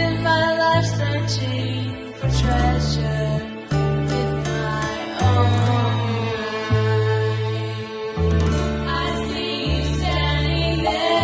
spend my life searching for treasure with my own eyes. I see you standing there.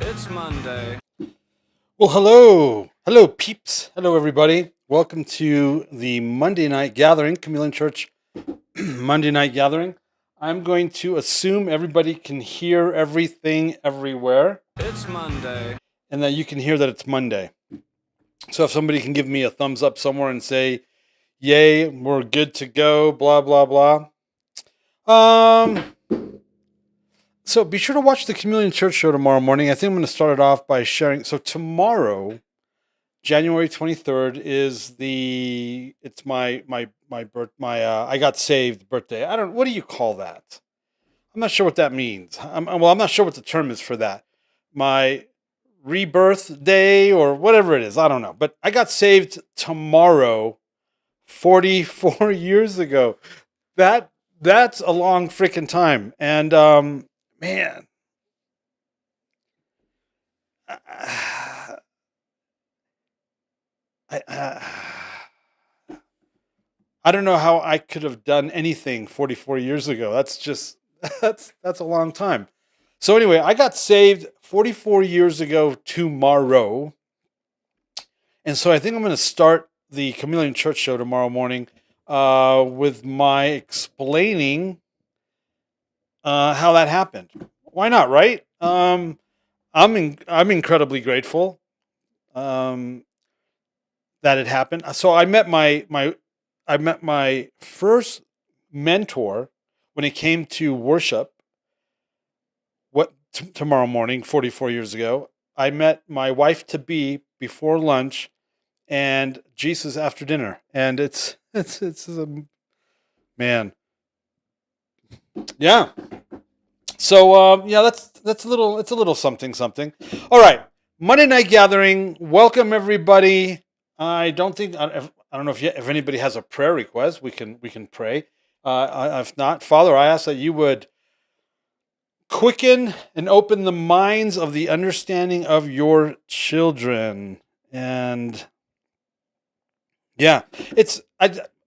It's Monday. Well, hello. Hello, peeps. Hello, everybody. Welcome to the Monday night gathering, Chameleon Church Monday night gathering. I'm going to assume everybody can hear everything everywhere It's Monday. and that you can hear that it's Monday. So if somebody can give me a thumbs up somewhere and say, yay, we're good to go, blah, blah, blah. So be sure to watch the Chameleon Church show tomorrow morning. I think I'm going to start it off by sharing. So tomorrow, January 23rd is it's my I got saved birthday. What do you call that? I'm not sure what that means. I'm not sure what the term is for that. My rebirth day or whatever it is. I don't know. But I got saved tomorrow 44 years ago. That's a long freaking time. And man, I don't know how I could have done anything 44 years ago. That's just that's a long time. So anyway, I got saved 44 years ago tomorrow. And so I think I'm going to start the Chameleon Church show tomorrow morning with my explaining how that happened. Why not, right? I'm incredibly grateful that it happened. So I met my first mentor when it came to worship. Tomorrow morning, 44 years ago, I met my wife to be before lunch, and Jesus after dinner, and it's man, yeah. So yeah, that's a little something something. All right, Monday night gathering. Welcome everybody. I don't know if anybody has a prayer request. We can pray. If not, Father, I ask that you would quicken and open the minds of the understanding of your children. And yeah,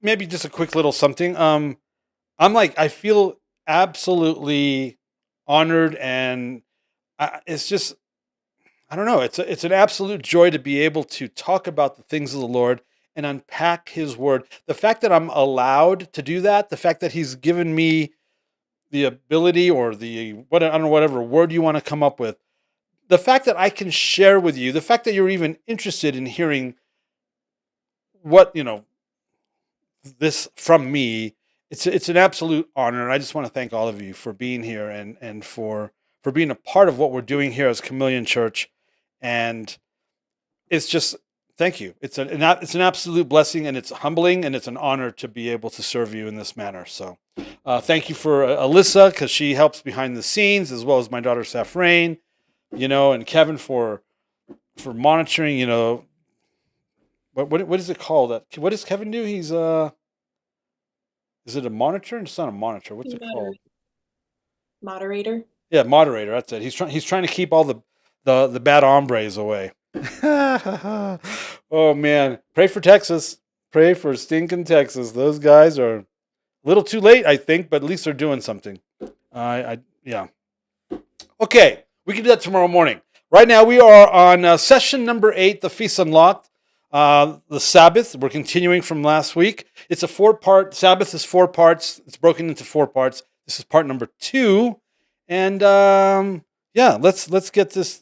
maybe just a quick little something. I feel absolutely honored, and it's just, I don't know. It's an absolute joy to be able to talk about the things of the Lord and unpack His Word. The fact that I'm allowed to do that, the fact that He's given me the ability or I don't know, whatever word you want to come up with, the fact that I can share with you, the fact that you're even interested in hearing what this from me, it's an absolute honor, and I just want to thank all of you for being here and for being a part of what we're doing here as Chameleon Church. And it's just, thank you. It's an absolute blessing, and it's humbling, and it's an honor to be able to serve you in this manner. So thank you for Alyssa, because she helps behind the scenes, as well as my daughter Safrain, and Kevin for monitoring. What is it called? What does Kevin do? He's is it a monitor? It's not a monitor. What's it called? Moderator. Yeah, moderator. That's it. He's trying to keep all the bad hombres away. Oh man, pray for Texas. Pray for stinking Texas. Those guys are a little too late, I think, but at least they're doing something. Yeah. Okay, we can do that tomorrow morning. Right now we are on session number 8, the Feast Unlocked. The Sabbath. We're continuing from last week. It's a 4-part. Sabbath is 4 parts. It's broken into 4 parts. This is part number 2, and yeah, let's get this.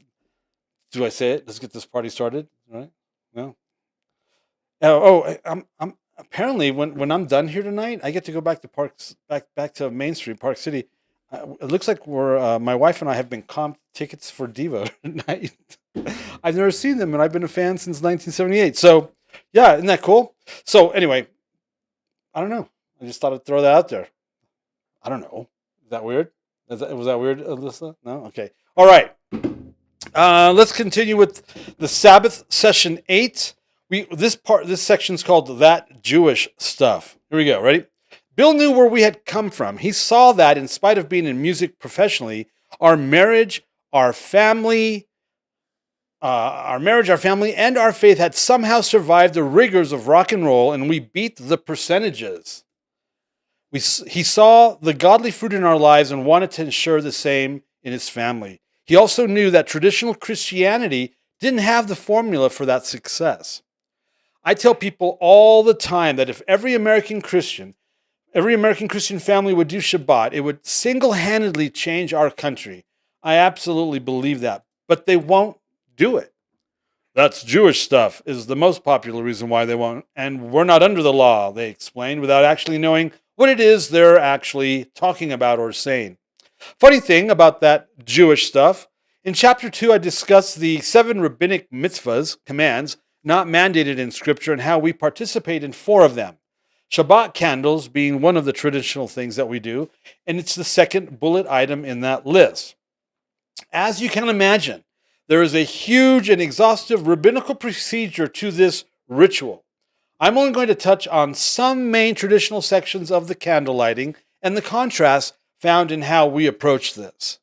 Do I say it? Let's get this party started. Right? No. I'm apparently when I'm done here tonight, I get to go back to back to Main Street, Park City. It looks like my wife and I have been comped tickets for Devo tonight. I've never seen them, and I've been a fan since 1978. So, yeah, isn't that cool? So, anyway, I don't know. I just thought I'd throw that out there. I don't know. Is that weird? Was that weird, Alyssa? No? Okay. All right. Let's continue with the Sabbath session 8. This section's called That Jewish Stuff. Here we go. Ready? Bill knew where we had come from. He saw that in spite of being in music professionally, our marriage, our family, and our faith had somehow survived the rigors of rock and roll, and we beat the percentages. He saw the godly fruit in our lives and wanted to ensure the same in his family. He also knew that traditional Christianity didn't have the formula for that success. I tell people all the time that if every American Christian family would do Shabbat, it would single-handedly change our country. I absolutely believe that, but they won't do it. That's Jewish stuff is the most popular reason why they won't, and we're not under the law, they explained, without actually knowing what it is they're actually talking about or saying. Funny thing about that Jewish stuff, in chapter 2 I discussed the 7 rabbinic mitzvahs, commands, not mandated in Scripture, and how we participate in 4 of them. Shabbat candles being one of the traditional things that we do, and it's the second bullet item in that list. As you can imagine, there is a huge and exhaustive rabbinical procedure to this ritual. I'm only going to touch on some main traditional sections of the candle lighting and the contrast found in how we approach this.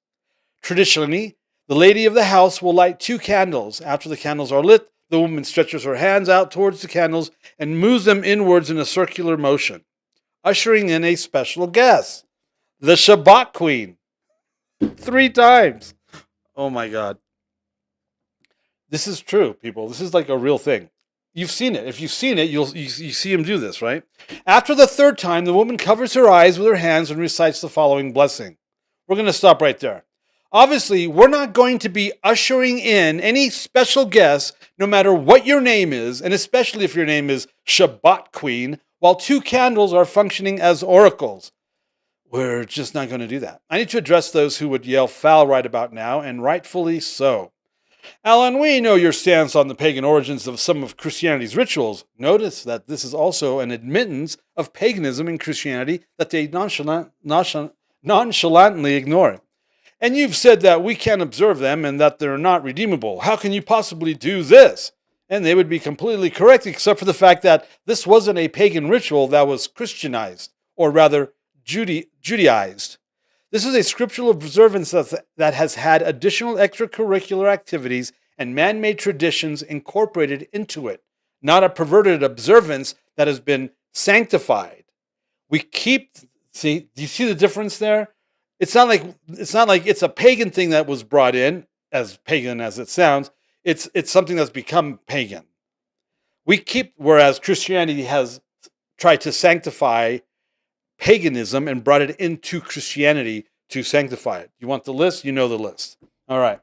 Traditionally, the lady of the house will light 2 candles. After the candles are lit, the woman stretches her hands out towards the candles and moves them inwards in a circular motion, ushering in a special guest, the Shabbat queen. 3 times. Oh my God. This is true, people. This is like a real thing. You've seen it. If you've seen it, you see him do this, right? After the 3rd time, the woman covers her eyes with her hands and recites the following blessing. We're going to stop right there. Obviously, we're not going to be ushering in any special guests, no matter what your name is, and especially if your name is Shabbat Queen, while 2 candles are functioning as oracles. We're just not going to do that. I need to address those who would yell foul right about now, and rightfully so. Alan, we know your stance on the pagan origins of some of Christianity's rituals. Notice that this is also an admittance of paganism in Christianity that they nonchalantly ignore. And you've said that we can't observe them and that they're not redeemable. How can you possibly do this? And they would be completely correct, except for the fact that this wasn't a pagan ritual that was Christianized, or rather Judaized. This is a scriptural observance that has had additional extracurricular activities and man-made traditions incorporated into it, not a perverted observance that has been sanctified. Do you see the difference there? It's not like it's a pagan thing that was brought in, as pagan as it sounds. It's something that's become pagan. Whereas Christianity has tried to sanctify paganism and brought it into Christianity to sanctify it. You want the list? You know the list. All right.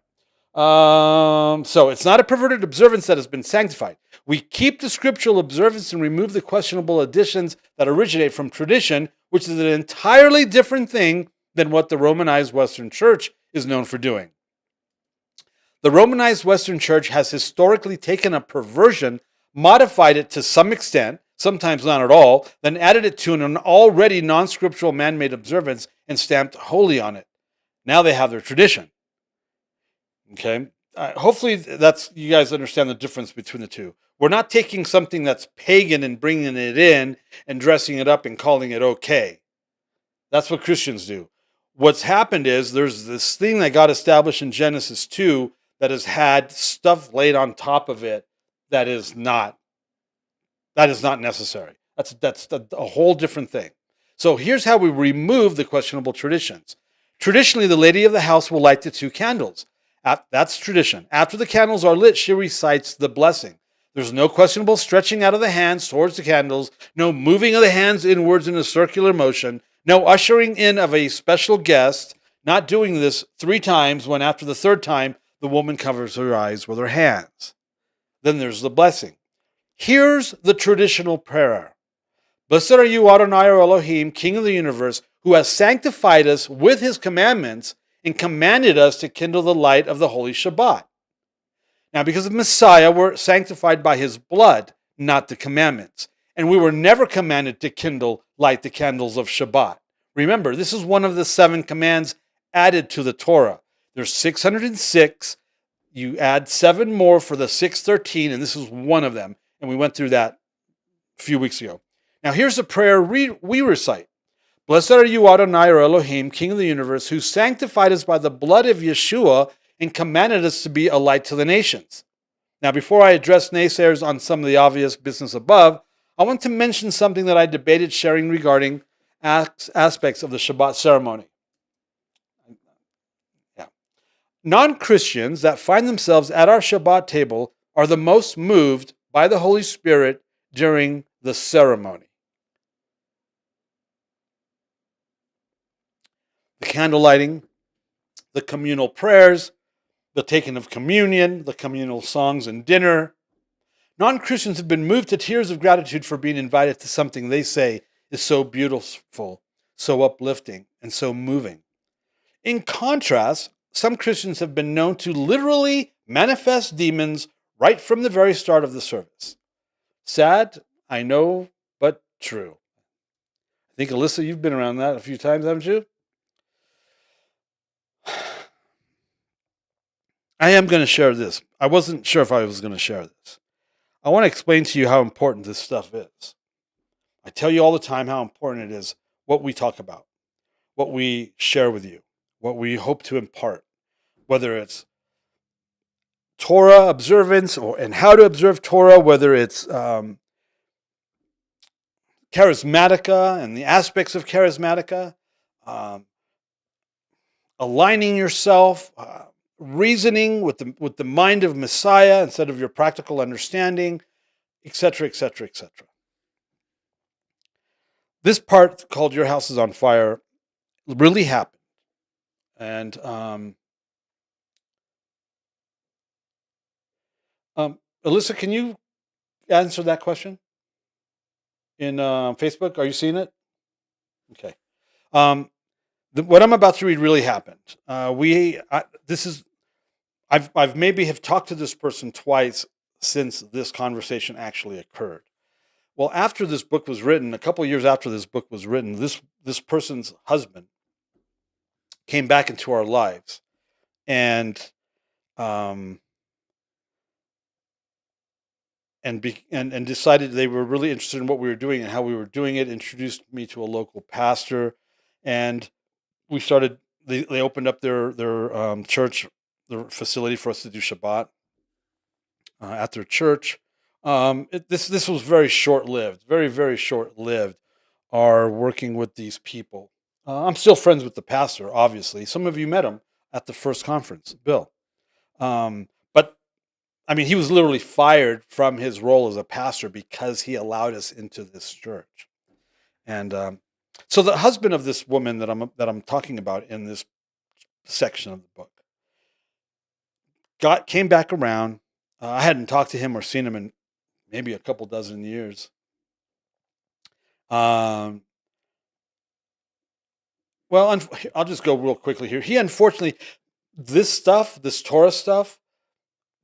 So it's not a perverted observance that has been sanctified. We keep the scriptural observance and remove the questionable additions that originate from tradition, which is an entirely different thing than what the Romanized Western Church is known for doing. The Romanized Western Church has historically taken a perversion, modified it to some extent, sometimes not at all, then added it to an already non-scriptural man-made observance and stamped holy on it. Now they have their tradition. Okay? Hopefully you guys understand the difference between the two. We're not taking something that's pagan and bringing it in and dressing it up and calling it okay. That's what Christians do. What's happened is there's this thing that got established in Genesis 2 that has had stuff laid on top of it that is not necessary. That's a whole different thing. So here's how we remove the questionable traditions. Traditionally, the lady of the house will light the 2 candles. That's tradition. After the candles are lit, she recites the blessing. There's no questionable stretching out of the hands towards the candles, no moving of the hands inwards in a circular motion, no ushering in of a special guest, not doing this 3 times when after the 3rd time, the woman covers her eyes with her hands. Then there's the blessing. Here's the traditional prayer. Blessed are you, ADONAI, or Elohim, King of the universe, who has sanctified us with his commandments and commanded us to kindle the light of the holy Shabbat. Now, because of Messiah, we're sanctified by his blood, not the commandments. And we were never commanded to light the candles of Shabbat. Remember, this is one of the 7 commands added to the Torah. There's 606. You add 7 more for the 613, and this is one of them. And we went through that a few weeks ago. Now, here's the prayer we recite. Blessed are you, ADONAI, or Elohim, King of the universe, who sanctified us by the blood of Yeshua and commanded us to be a light to the nations. Now, before I address naysayers on some of the obvious business above, I want to mention something that I debated sharing regarding aspects of the Shabbat ceremony. Yeah. Non-Christians that find themselves at our Shabbat table are the most moved by the Holy Spirit during the ceremony. The candle lighting, the communal prayers, the taking of communion, the communal songs and dinner. Non-Christians have been moved to tears of gratitude for being invited to something they say is so beautiful, so uplifting, and so moving. In contrast, some Christians have been known to literally manifest demons right from the very start of the service. Sad, I know, but true. I think, Alyssa, you've been around that a few times, haven't you? I am going to share this. I wasn't sure if I was going to share this. I want to explain to you how important this stuff is. I tell you all the time how important it is, what we talk about, what we share with you, what we hope to impart, whether it's Torah observance and how to observe Torah, whether it's charismatica and the aspects of charismatica, aligning yourself, reasoning with the mind of Messiah instead of your practical understanding, etc., etc., etc. This part called "Your House is on Fire" really happened, and Alyssa, can you answer that question in Facebook? Are you seeing it? Okay. What I'm about to read really happened. I've maybe have talked to this person twice since this conversation actually occurred. Well, after this book was written, a couple of years after this book was written, this person's husband came back into our lives, and decided they were really interested in what we were doing and how we were doing it. Introduced me to a local pastor, and we started. They opened up their church, their facility for us to do Shabbat at their church. This was very short lived, very very short lived. Our working with these people. I'm still friends with the pastor. Obviously, some of you met him at the first conference, Bill. But I mean, he was literally fired from his role as a pastor because he allowed us into this church. And so the husband of this woman that I'm talking about in this section of the book came back around. I hadn't talked to him or seen him in maybe a couple dozen years. Well, I'll just go real quickly here. He unfortunately, this Torah stuff,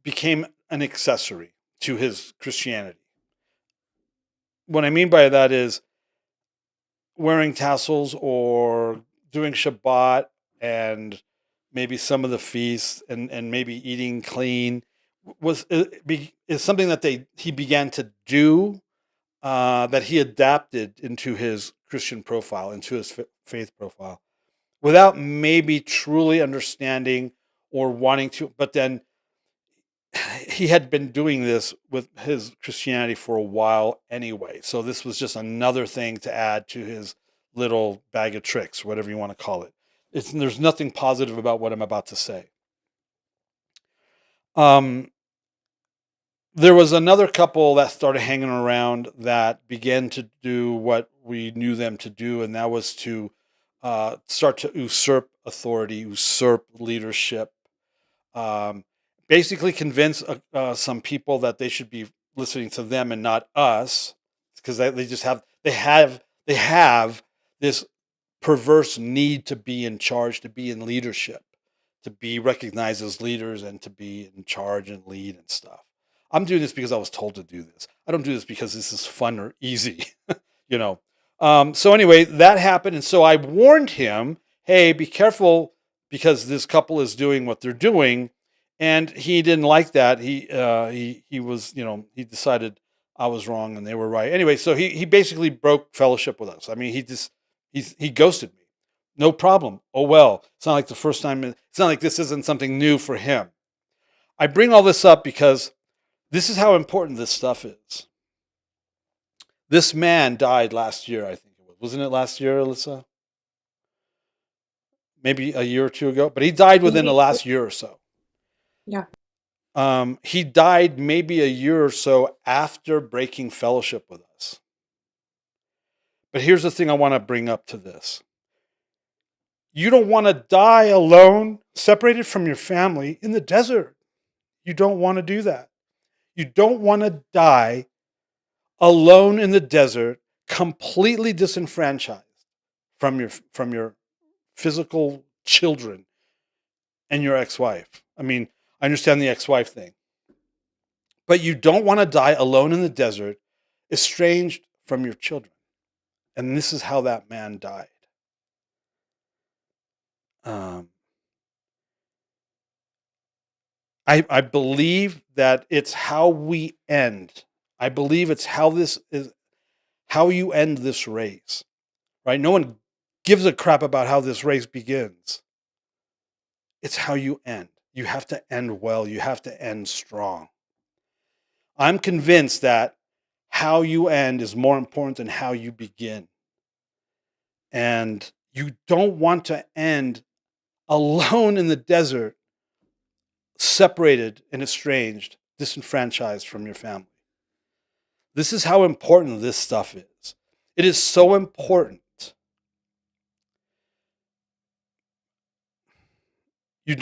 became an accessory to his Christianity. What I mean by that is wearing tassels or doing Shabbat and maybe some of the feasts and maybe eating clean is something that he began to do, that he adapted into his Christian profile, into his faith profile, without maybe truly understanding or wanting to. But then he had been doing this with his Christianity for a while anyway. So this was just another thing to add to his little bag of tricks, whatever you want to call it. There's nothing positive about what I'm about to say. There was another couple that started hanging around that began to do what we knew them to do, and that was to start to usurp authority, usurp leadership, basically convince some people that they should be listening to them and not us, because they have this perverse need to be in charge, to be in leadership, to be recognized as leaders and to be in charge and lead and stuff. I'm doing this because I was told to do this. I don't do this because this is fun or easy, you know. So anyway, that happened, and so I warned him, "Hey, be careful, because this couple is doing what they're doing." And he didn't like that. He was, he decided I was wrong and they were right. Anyway, so he basically broke fellowship with us. I mean, he ghosted me. No problem. Oh well. It's not like the first time. It's not like this isn't something new for him. I bring all this up because this is how important this stuff is. This man died last year, I think it was. Wasn't it last year, Alyssa? maybe a year or two ago, but he died within the last year or so. Yeah. He died maybe a year or so after breaking fellowship with us. But here's the thing I want to bring up to this. You don't want to die alone, separated from your family in the desert. You don't want to do that. You don't want to die alone in the desert, completely disenfranchised from your physical children and your ex-wife. I mean, I understand the ex-wife thing. But you don't want to die alone in the desert, estranged from your children. And this is how that man died. I believe that it's how we end. I believe it's how you end this race, right? No one gives a crap about how this race begins. It's how you end. You have to end well. You have to end strong. I'm convinced that how you end is more important than how you begin. And you don't want to end alone in the desert, separated and estranged, disenfranchised from your family. This is how important this stuff is. It is so important. You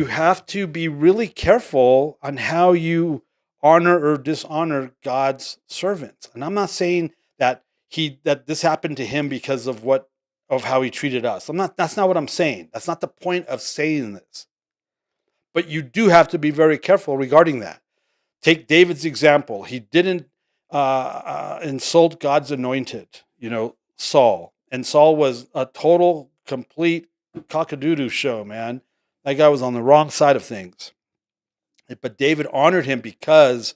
have to be really careful on how you honor or dishonor God's servants. And I'm not saying that this happened to him because of how he treated us. That's not what I'm saying. That's not the point of saying this. But you do have to be very careful regarding that. Take David's example. He didn't insult God's anointed, Saul. And Saul was a total, complete cock-a-doodle show, man. That guy was on the wrong side of things. But David honored him because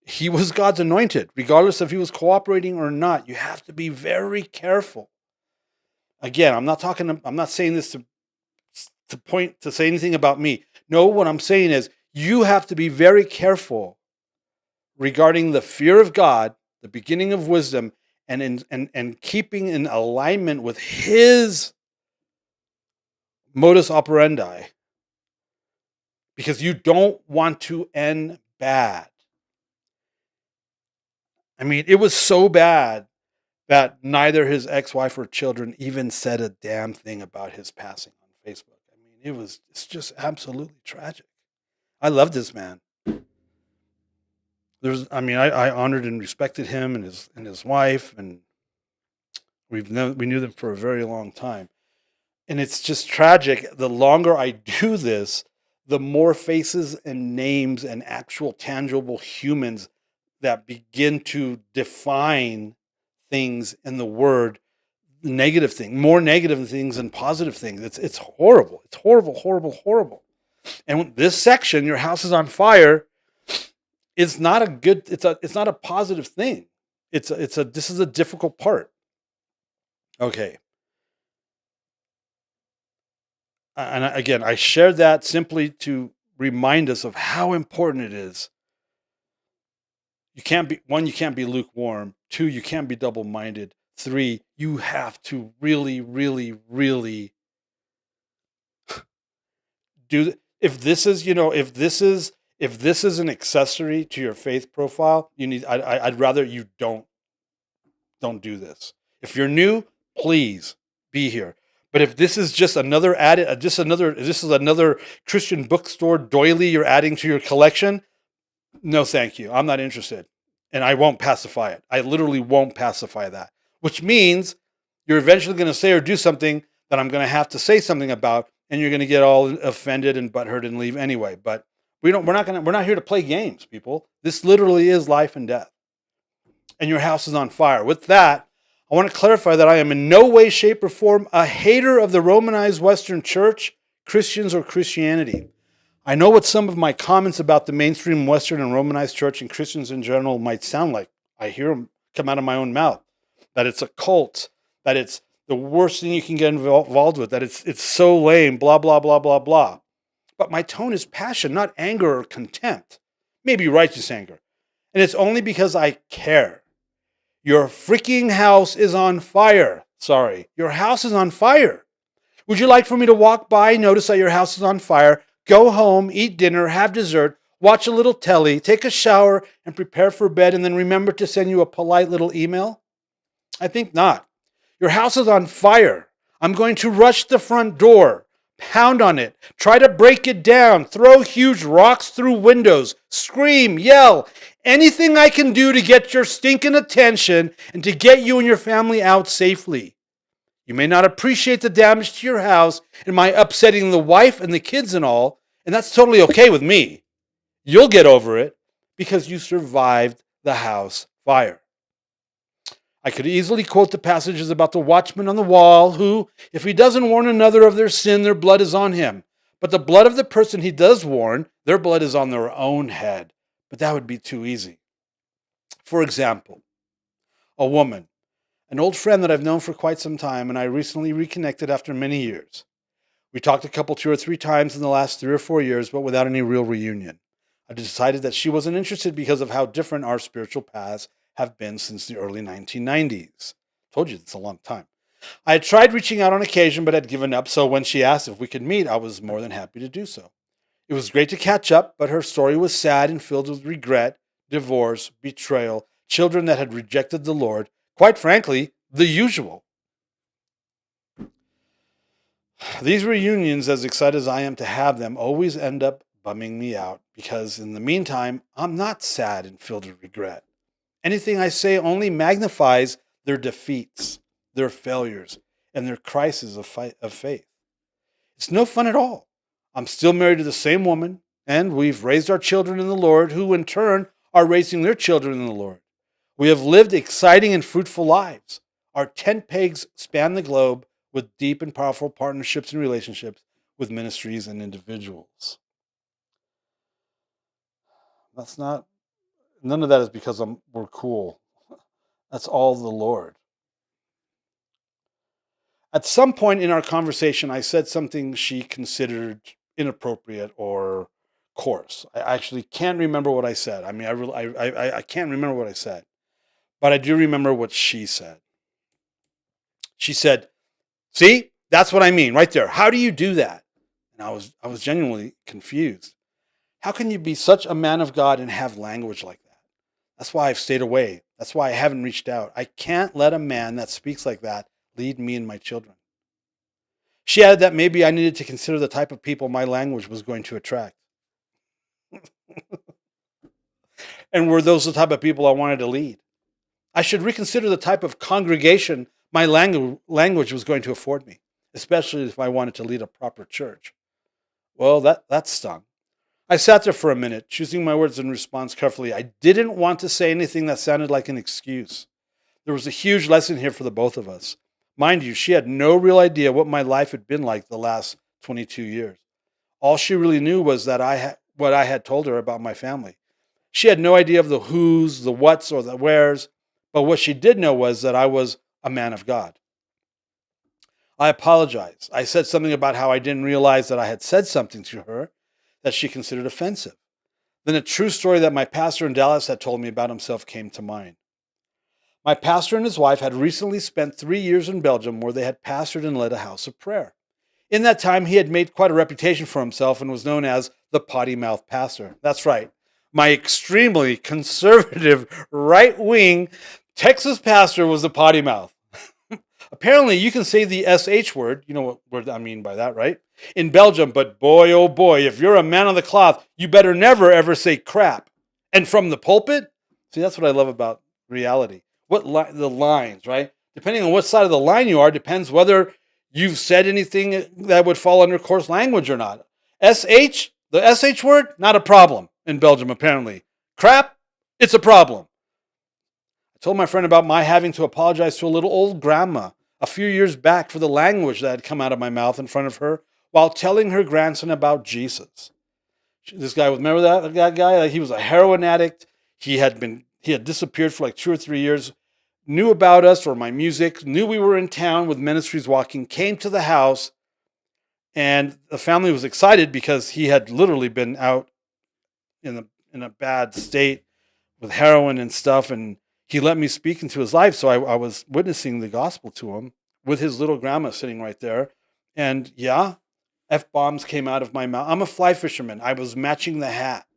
he was God's anointed, regardless if he was cooperating or not. You have to be very careful. Again, I'm not saying this to say anything about me. No, what I'm saying is you have to be very careful regarding the fear of God, the beginning of wisdom, and keeping in alignment with his modus operandi. Because you don't want to end bad. I mean, it was so bad that neither his ex-wife or children even said a damn thing about his passing on Facebook. I mean, it's just absolutely tragic. I loved this man. I honored and respected him and his wife, and we knew them for a very long time. And it's just tragic. The longer I do this, the more faces and names and actual tangible humans that begin to define things in the word, negative thing, more negative things than positive things. It's horrible. It's horrible, horrible, horrible. And this section, your house is on fire, is not it's not a positive thing. This is a difficult part. Okay. And again, I shared that simply to remind us of how important it is. You can't be lukewarm. 2, you can't be double-minded. 3, you have to really, really, really do. If this is an accessory to your faith profile, I'd rather you don't do this. If you're new, please be here. But if this is just another this is another Christian bookstore doily you're adding to your collection, no thank you. I'm not interested. And I won't pacify it. I literally won't pacify that. Which means you're eventually going to say or do something that I'm going to have to say something about, and you're going to get all offended and butthurt and leave anyway. But we're not here to play games, people. This literally is life and death. And your house is on fire. With that, I want to clarify that I am in no way, shape, or form a hater of the Romanized Western Church, Christians, or Christianity. I know what some of my comments about the mainstream Western and Romanized Church and Christians in general might sound like. I hear them come out of my own mouth. That it's a cult. That it's the worst thing you can get involved with. That it's so lame, blah, blah, blah, blah, blah. But my tone is passion, not anger or contempt. Maybe righteous anger. And it's only because I care. Your freaking house is on fire. Sorry. Your house is on fire. Would you like for me to walk by, notice that your house is on fire, go home, eat dinner, have dessert, watch a little telly, take a shower, and prepare for bed, and then remember to send you a polite little email? I think not. Your house is on fire. I'm going to rush the front door, pound on it, try to break it down, throw huge rocks through windows, scream, yell, anything I can do to get your stinking attention and to get you and your family out safely. You may not appreciate the damage to your house and my upsetting the wife and the kids and all, and that's totally okay with me. You'll get over it because you survived the house fire. I could easily quote the passages about the watchman on the wall who, if he doesn't warn another of their sin, their blood is on him. But the blood of the person he does warn, their blood is on their own head. But that would be too easy. For example, a woman, an old friend that I've known for quite some time, and I recently reconnected after many years. We talked a couple 2 or 3 times in the last 3 or 4 years, but without any real reunion. I decided that she wasn't interested because of how different our spiritual paths have been since the early 1990s. Told you it's a long time. I had tried reaching out on occasion, but had given up, so when she asked if we could meet, I was more than happy to do so. It was great to catch up, but her story was sad and filled with regret, divorce, betrayal, children that had rejected the Lord, quite frankly, the usual. These reunions, as excited as I am to have them, always end up bumming me out, because in the meantime, I'm not sad and filled with regret. Anything I say only magnifies their defeats, their failures, and their crises of faith. It's no fun at all. I'm still married to the same woman, and we've raised our children in the Lord, who in turn are raising their children in the Lord. We have lived exciting and fruitful lives. Our tent pegs span the globe with deep and powerful partnerships and relationships with ministries and individuals. None of that is because we're cool. That's all the Lord. At some point in our conversation, I said something she considered inappropriate or coarse. I actually can't remember what I said. I mean, I can't remember what I said, but I do remember what she said. She said, "See, that's what I mean right there. How do you do that?" And I was genuinely confused. How can you be such a man of God and have language like that? That's why I've stayed away. That's why I haven't reached out. I can't let a man that speaks like that lead me and my children. She added that maybe I needed to consider the type of people my language was going to attract. And were those the type of people I wanted to lead? I should reconsider the type of congregation my language was going to afford me, especially if I wanted to lead a proper church. Well, that stung. I sat there for a minute, choosing my words in response carefully. I didn't want to say anything that sounded like an excuse. There was a huge lesson here for the both of us. Mind you, she had no real idea what my life had been like the last 22 years. All she really knew was that what I had told her about my family. She had no idea of the who's, the what's, or the where's, but what she did know was that I was a man of God. I apologized. I said something about how I didn't realize that I had said something to her that she considered offensive. Then a true story that my pastor in Dallas had told me about himself came to mind. My pastor and his wife had recently spent 3 years in Belgium, where they had pastored and led a house of prayer. In that time, he had made quite a reputation for himself and was known as the potty-mouthed pastor. That's right. My extremely conservative, right-wing Texas pastor was the potty mouth. Apparently, you can say the SH word. You know what word I mean by that, right? In Belgium, but boy, oh boy, if you're a man of the cloth, you better never, ever say crap. And from the pulpit? See, that's what I love about reality. The lines, right? Depending on what side of the line you are, depends whether you've said anything that would fall under coarse language or not. SH, the SH word, not a problem in Belgium, apparently. Crap, it's a problem. I told my friend about my having to apologize to a little old grandma a few years back for the language that had come out of my mouth in front of her while telling her grandson about Jesus. This guy, remember that guy? Like, he was a heroin addict. He had disappeared for like 2 or 3 years, knew about us or my music, knew we were in town with Ministries Walking, came to the house, and the family was excited because he had literally been out in a bad state with heroin and stuff, and he let me speak into his life. So I was witnessing the gospel to him with his little grandma sitting right there. And yeah, F-bombs came out of my mouth. I'm a fly fisherman. I was matching the hatch.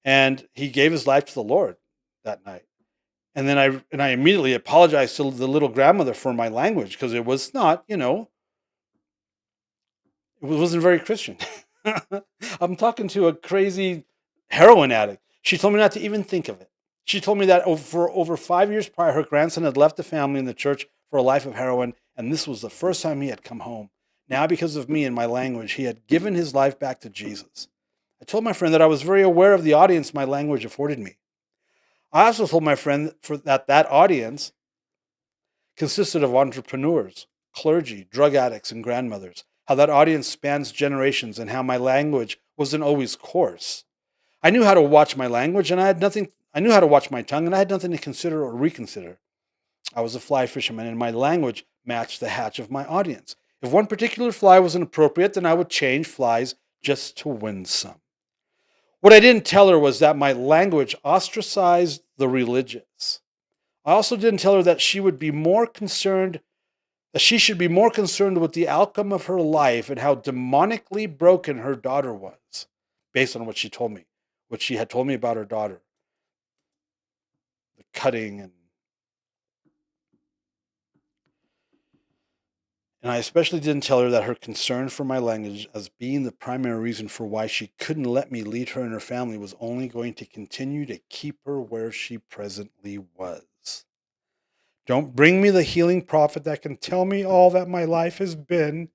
And he gave his life to the Lord that night. And then I immediately apologized to the little grandmother for my language, because it was not, it wasn't very Christian. I'm talking to a crazy heroin addict. She told me not to even think of it. She told me that for over 5 years prior, her grandson had left the family and the church for a life of heroin, and this was the first time he had come home. Now, because of me and my language, he had given his life back to Jesus. I told my friend that I was very aware of the audience my language afforded me. I also told my friend that audience consisted of entrepreneurs, clergy, drug addicts, and grandmothers, how that audience spans generations, and how my language wasn't always coarse. I knew how to watch my language, and I knew how to watch my tongue, and I had nothing to consider or reconsider. I was a fly fisherman, and my language matched the hatch of my audience. If one particular fly was inappropriate, then I would change flies just to win some. What I didn't tell her was that my language ostracized the religious. I also didn't tell her that she should be more concerned with the outcome of her life and how demonically broken her daughter was, based on what she told me, what she had told me about her daughter, the cutting and I especially didn't tell her that her concern for my language as being the primary reason for why she couldn't let me lead her and her family was only going to continue to keep her where she presently was. Don't bring me the healing prophet that can tell me all that my life has been,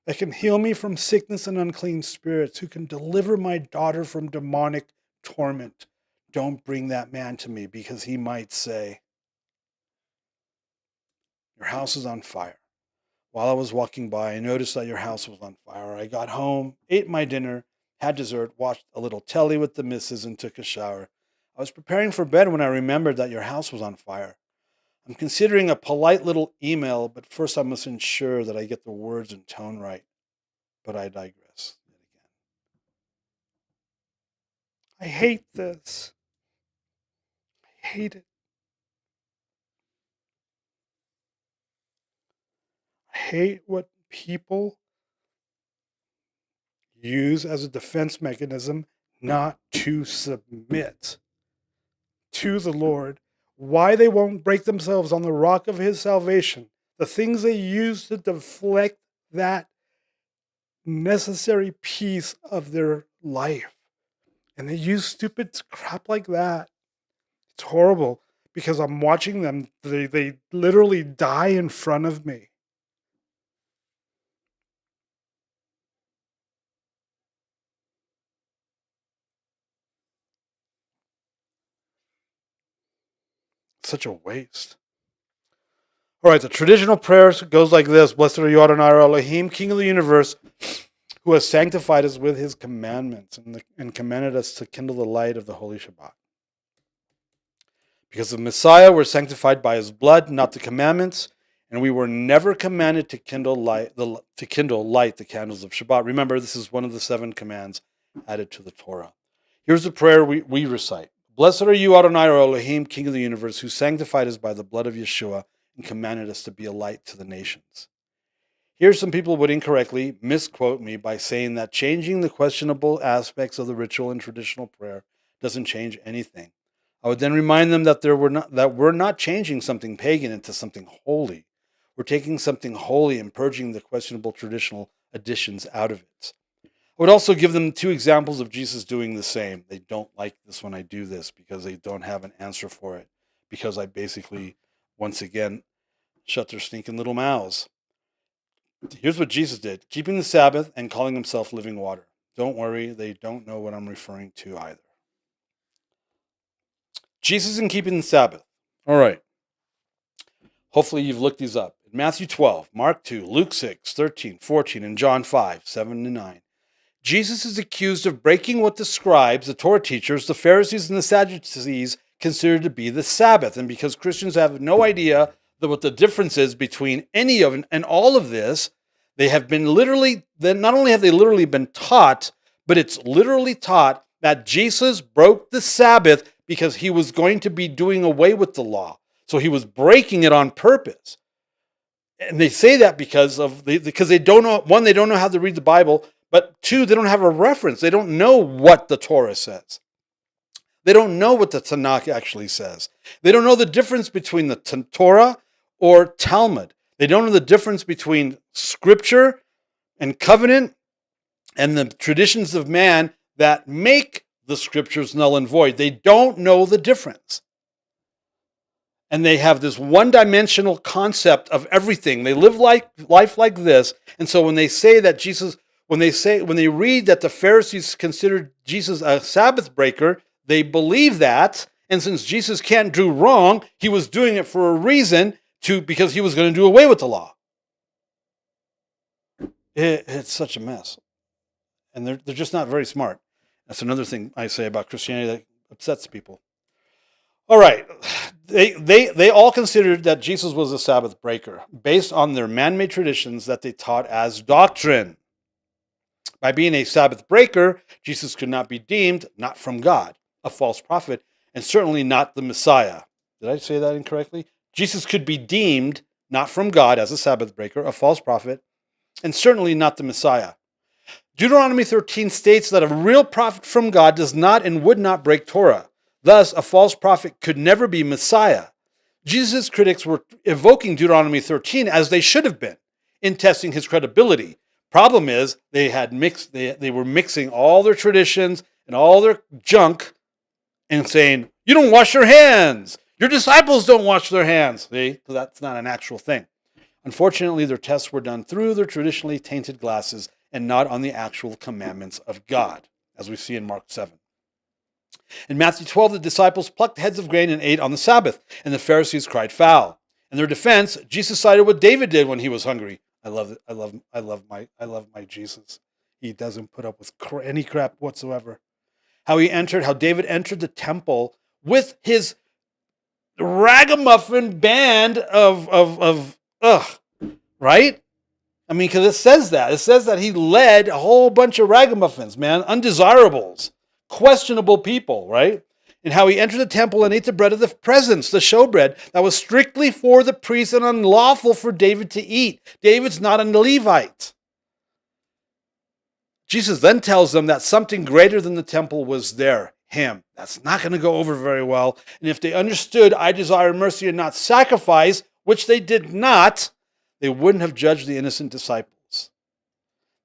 that can heal me from sickness and unclean spirits, who can deliver my daughter from demonic torment. Don't bring that man to me, because he might say, your house is on fire. While I was walking by, I noticed that your house was on fire. I got home, ate my dinner, had dessert, watched a little telly with the missus, and took a shower. I was preparing for bed when I remembered that your house was on fire. I'm considering a polite little email, but first I must ensure that I get the words and tone right. But I digress yet again. I hate this. I hate it. I hate what people use as a defense mechanism not to submit to the Lord. Why they won't break themselves on the rock of his salvation. The things they use to deflect that necessary piece of their life. And they use stupid crap like that. It's horrible, because I'm watching them. They literally die in front of me. Such a waste. All right, the traditional prayer goes like this. Blessed are you, ADONAI, our Elohim, King of the universe, who has sanctified us with his commandments and commanded us to kindle the light of the Holy Shabbat. Because of Messiah, we're sanctified by his blood, not the commandments, and we were never commanded to kindle light the candles of Shabbat. Remember, this is one of the 7 commands added to the Torah. Here's the prayer we recite. Blessed are you, ADONAI, our Elohim, King of the universe, who sanctified us by the blood of Yeshua and commanded us to be a light to the nations. Here, some people would incorrectly misquote me by saying that changing the questionable aspects of the ritual and traditional prayer doesn't change anything. I would then remind them that we're not changing something pagan into something holy. We're taking something holy and purging the questionable traditional additions out of it. I would also give them 2 examples of Jesus doing the same. They don't like this when I do this, because they don't have an answer for it, because I basically, once again, shut their stinking little mouths. Here's what Jesus did: keeping the Sabbath and calling himself living water. Don't worry, they don't know what I'm referring to either. Jesus and keeping the Sabbath. All right. Hopefully you've looked these up. In Matthew 12, Mark 2, Luke 6, 13, 14, and John 5, 7 to 9. Jesus is accused of breaking what the scribes, the Torah teachers, the Pharisees, and the Sadducees considered to be the Sabbath. And because Christians have no idea what the difference is between any of and all of this, they have been not only have they literally been taught, but it's literally taught that Jesus broke the Sabbath because he was going to be doing away with the law. So he was breaking it on purpose. And they say that because they don't know, one, they don't know how to read the Bible, but two, they don't have a reference. They don't know what the Torah says. They don't know what the TaNaKh actually says. They don't know the difference between the Torah or Talmud. They don't know the difference between scripture and covenant and the traditions of man that make the scriptures null and void. They don't know the difference. And they have this one-dimensional concept of everything. They live life like this. And so when they say that Jesus, when they read that the Pharisees considered Jesus a Sabbath breaker, they believe that. And since Jesus can't do wrong, he was doing it for a reason, because he was going to do away with the law. It's such a mess. And they're just not very smart. That's another thing I say about Christianity that upsets people. All right. They all considered that Jesus was a Sabbath breaker based on their man-made traditions that they taught as doctrine. By being a Sabbath breaker, Jesus could not be deemed not from God, a false prophet, and certainly not the Messiah. Did I say that incorrectly? Jesus could be deemed not from God as a Sabbath breaker, a false prophet, and certainly not the Messiah. Deuteronomy 13 states that a real prophet from God does not and would not break Torah. Thus, a false prophet could never be Messiah. Jesus' critics were evoking Deuteronomy 13 as they should have been in testing his credibility. Problem is, they were mixing all their traditions and all their junk and saying, you don't wash your hands. Your disciples don't wash their hands. See? So that's not an actual thing. Unfortunately, their tests were done through their traditionally tainted glasses and not on the actual commandments of God, as we see in Mark 7. In Matthew 12, the disciples plucked heads of grain and ate on the Sabbath, and the Pharisees cried foul. In their defense, Jesus cited what David did when he was hungry. I love it. I love my Jesus. He doesn't put up with any crap whatsoever. How David entered the temple with his ragamuffin band of right? I mean, because it says that. It says that he led a whole bunch of ragamuffins, man, undesirables, questionable people, right? And how he entered the temple and ate the bread of the presence, the showbread, that was strictly for the priests and unlawful for David to eat. David's not a Levite. Jesus then tells them that something greater than the temple was there, him. That's not going to go over very well. And if they understood, I desire mercy and not sacrifice, which they did not, they wouldn't have judged the innocent disciples.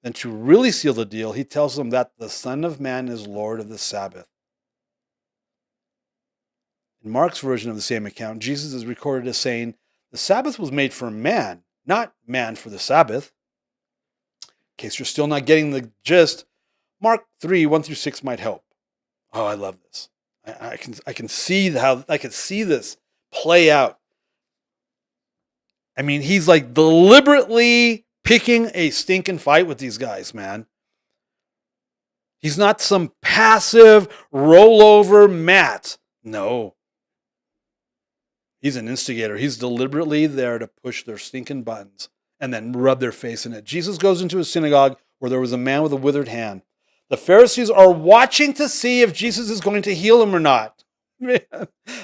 Then to really seal the deal, he tells them that the Son of Man is Lord of the Sabbath. In Mark's version of the same account, Jesus is recorded as saying, the Sabbath was made for man, not man for the Sabbath. In case you're still not getting the gist, Mark 3, 1-6 might help. Oh, I love this. I can see this play out. I mean, he's like deliberately picking a stinking fight with these guys, man. He's not some passive rollover Matt. No. He's an instigator. He's deliberately there to push their stinking buttons and then rub their face in it. Jesus goes into a synagogue where there was a man with a withered hand. The Pharisees are watching to see if Jesus is going to heal him or not. Man,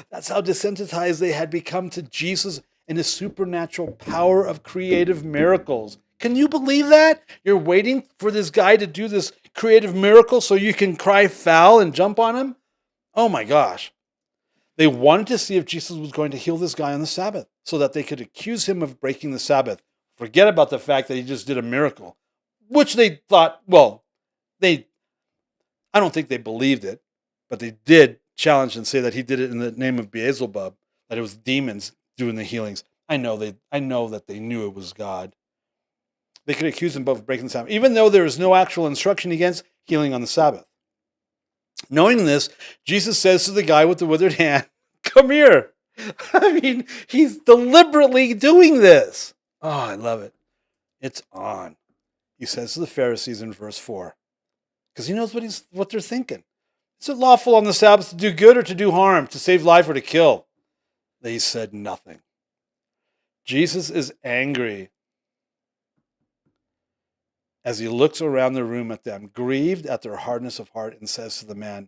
that's how desensitized they had become to Jesus and his supernatural power of creative miracles. Can you believe that? You're waiting for this guy to do this creative miracle so you can cry foul and jump on him? Oh my gosh. They wanted to see if Jesus was going to heal this guy on the Sabbath so that they could accuse him of breaking the Sabbath. Forget about the fact that he just did a miracle, which they thought, I don't think they believed it, but they did challenge and say that he did it in the name of Beelzebub, that it was demons doing the healings. I know that they knew it was God. They could accuse him of breaking the Sabbath, even though there is no actual instruction against healing on the Sabbath. Knowing this, Jesus says to the guy with the withered hand, come here. I mean, he's deliberately doing this. Oh, I love it. It's on. He says to the Pharisees in verse 4, because he knows what they're thinking. Is it lawful on the Sabbath to do good or to do harm, to save life or to kill? They said nothing. Jesus is angry as he looks around the room at them, grieved at their hardness of heart, and says to the man,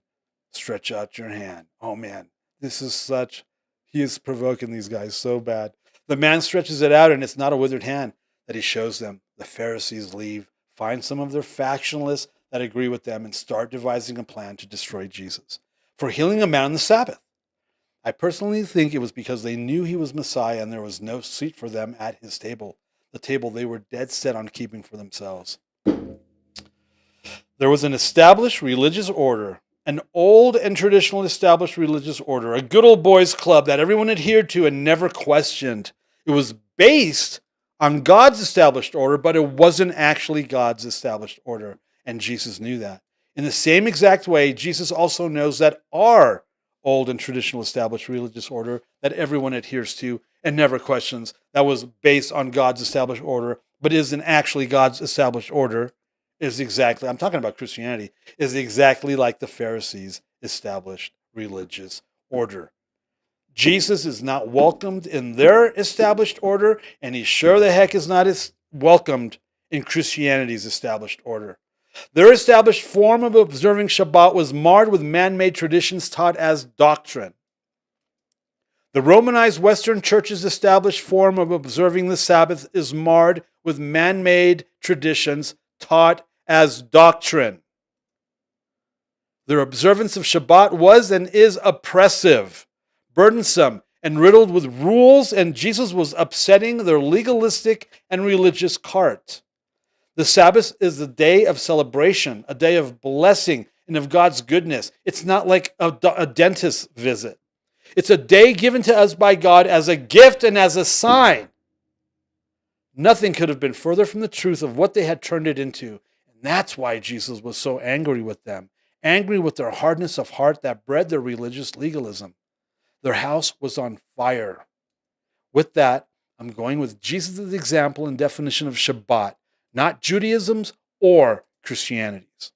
stretch out your hand. Oh man, he is provoking these guys so bad. The man stretches it out, and it's not a withered hand that he shows them. The Pharisees leave, find some of their factionalists that agree with them, and start devising a plan to destroy Jesus for healing a man on the Sabbath. I personally think it was because they knew he was Messiah and there was no seat for them at his table, the table they were dead set on keeping for themselves. There was an established religious order, an old and traditional established religious order, a good old boys club that everyone adhered to and never questioned. It was based on God's established order, but it wasn't actually God's established order, and Jesus knew that. In the same exact way, Jesus also knows that our old and traditional established religious order that everyone adheres to and never questions, that was based on God's established order, but isn't actually God's established order, is exactly, I'm talking about Christianity, is exactly like the Pharisees' established religious order. Jesus is not welcomed in their established order, and he sure the heck is not welcomed in Christianity's established order. Their established form of observing Shabbat was marred with man-made traditions taught as doctrine. The Romanized Western Church's established form of observing the Sabbath is marred with man-made traditions taught as doctrine. Their observance of Shabbat was and is oppressive, burdensome, and riddled with rules, and Jesus was upsetting their legalistic and religious cart. The Sabbath is a day of celebration, a day of blessing and of God's goodness. It's not like a dentist visit. It's a day given to us by God as a gift and as a sign. Nothing could have been further from the truth of what they had turned it into. And that's why Jesus was so angry with them, angry with their hardness of heart that bred their religious legalism. Their house was on fire. With that, I'm going with Jesus' example and definition of Shabbat, not Judaism's or Christianity's.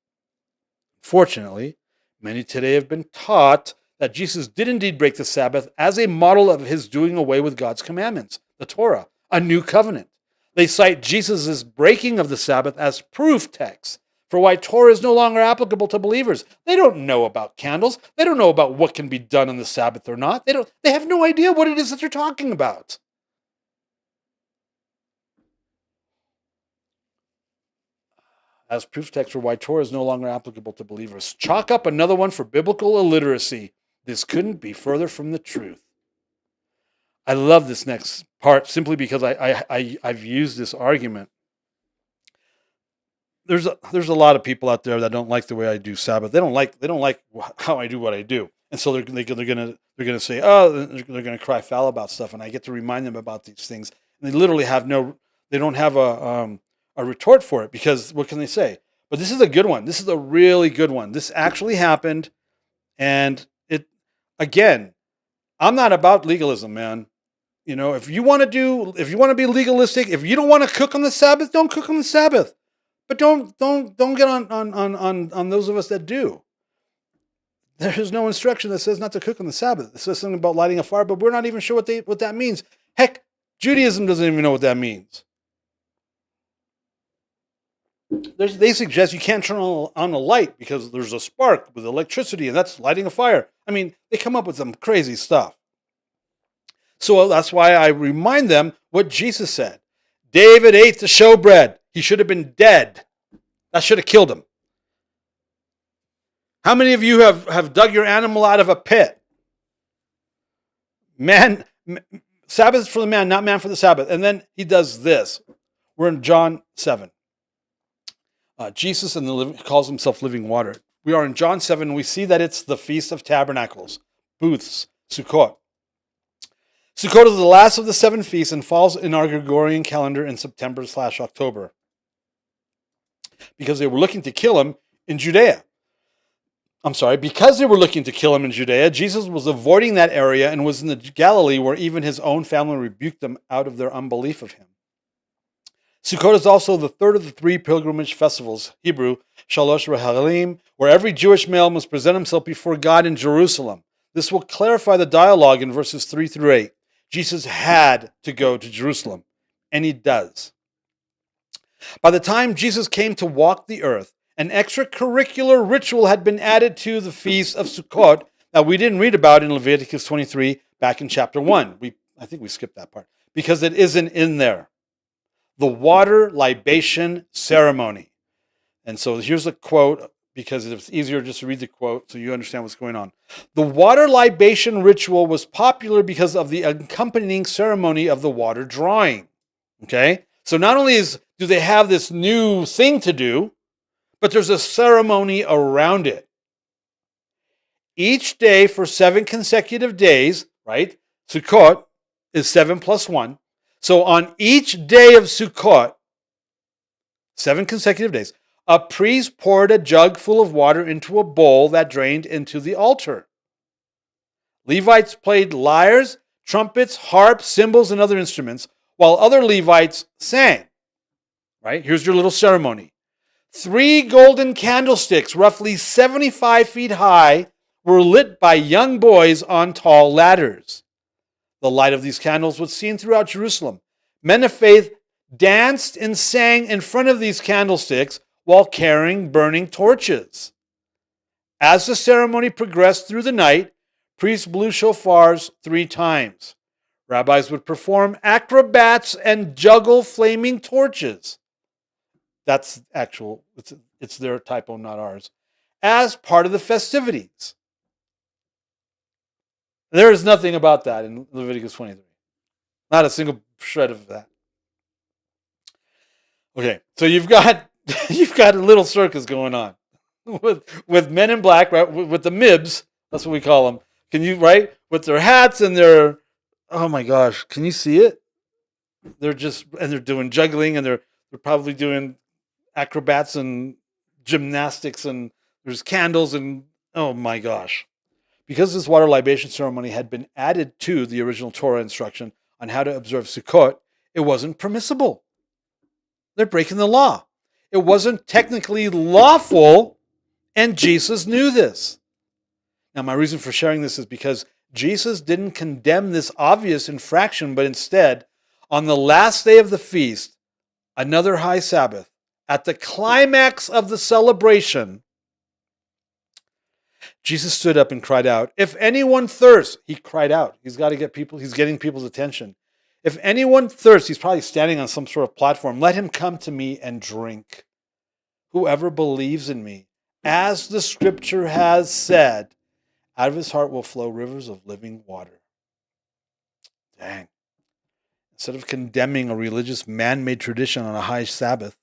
Fortunately, many today have been taught that Jesus did indeed break the Sabbath as a model of his doing away with God's commandments, the Torah, a new covenant. They cite Jesus' breaking of the Sabbath as proof text for why Torah is no longer applicable to believers. They don't know about candles. They don't know about what can be done on the Sabbath or not. They have no idea what it is that they're talking about. As proof text for why Torah is no longer applicable to believers. Chalk up another one for biblical illiteracy. This couldn't be further from the truth. I love this next part simply because I've used this argument. There's a lot of people out there that don't like the way I do Sabbath. They don't like how I do what I do, and so they're gonna say, oh, they're gonna cry foul about stuff, and I get to remind them about these things. And they literally don't have a retort for it, because what can they say? But this is a good one. This is a really good one. This actually happened, and again, I'm not about legalism, man. You know, if you want to be legalistic, if you don't want to cook on the Sabbath, don't cook on the Sabbath. But don't get on those of us that do. There's no instruction that says not to cook on the Sabbath. It says something about lighting a fire, but we're not even sure what that means. Heck, Judaism doesn't even know what that means. They suggest you can't turn on a light because there's a spark with electricity, and that's lighting a fire. I mean, they come up with some crazy stuff. So that's why I remind them what Jesus said. David ate the showbread. He should have been dead. That should have killed him. How many of you have dug your animal out of a pit? Man, Sabbath is for the man, not man for the Sabbath. And then he does this. We're in John 7. Jesus calls himself living water. We are in John 7, and we see that it's the Feast of Tabernacles, Booths, Sukkot. Sukkot is the last of the 7 feasts and falls in our Gregorian calendar in September/October, because they were looking to kill him in Judea. Because they were looking to kill him in Judea, Jesus was avoiding that area and was in the Galilee, where even his own family rebuked them out of their unbelief of him. Sukkot is also the third of the 3 pilgrimage festivals, Hebrew, Shalosh Rehalim, where every Jewish male must present himself before God in Jerusalem. This will clarify the dialogue in verses 3 through 8. Jesus had to go to Jerusalem, and he does. By the time Jesus came to walk the earth, an extracurricular ritual had been added to the Feast of Sukkot that we didn't read about in Leviticus 23 back in chapter 1. I think we skipped that part. because it isn't in there. The water libation ceremony. And so here's a quote, because it's easier just to read the quote so you understand what's going on. The water libation ritual was popular because of the accompanying ceremony of the water drawing. Okay? So not only do they have this new thing to do, but there's a ceremony around it. Each day for 7 consecutive days, right? Sukkot is 7 plus 1. So on each day of Sukkot, 7 consecutive days, a priest poured a jug full of water into a bowl that drained into the altar. Levites played lyres, trumpets, harps, cymbals, and other instruments, while other Levites sang. Right? Here's your little ceremony. 3 golden candlesticks, roughly 75 feet high, were lit by young boys on tall ladders. The light of these candles was seen throughout Jerusalem. Men of faith danced and sang in front of these candlesticks while carrying burning torches. As the ceremony progressed through the night, priests blew shofars 3 times. Rabbis would perform acrobats and juggle flaming torches. That's actual, it's their typo, not ours. As part of the festivities. There is nothing about that in Leviticus 23. Not a single shred of that. Okay, so you've got a little circus going on with men in black, right? With the mibs, that's what we call them. Can you, right? With their hats and their, oh my gosh, can you see it? They're doing juggling, and they're probably doing acrobats and gymnastics, and there's candles, and oh my gosh. Because this water libation ceremony had been added to the original Torah instruction on how to observe Sukkot, it wasn't permissible. They're breaking the law. It wasn't technically lawful, and Jesus knew this. Now, my reason for sharing this is because Jesus didn't condemn this obvious infraction, but instead, on the last day of the feast, another high Sabbath, at the climax of the celebration, Jesus stood up and cried out, "If anyone thirsts," he cried out. He's getting people's attention. "If anyone thirsts," he's probably standing on some sort of platform, "let him come to me and drink. Whoever believes in me, as the scripture has said, out of his heart will flow rivers of living water." Dang. Instead of condemning a religious man-made tradition on a high Sabbath,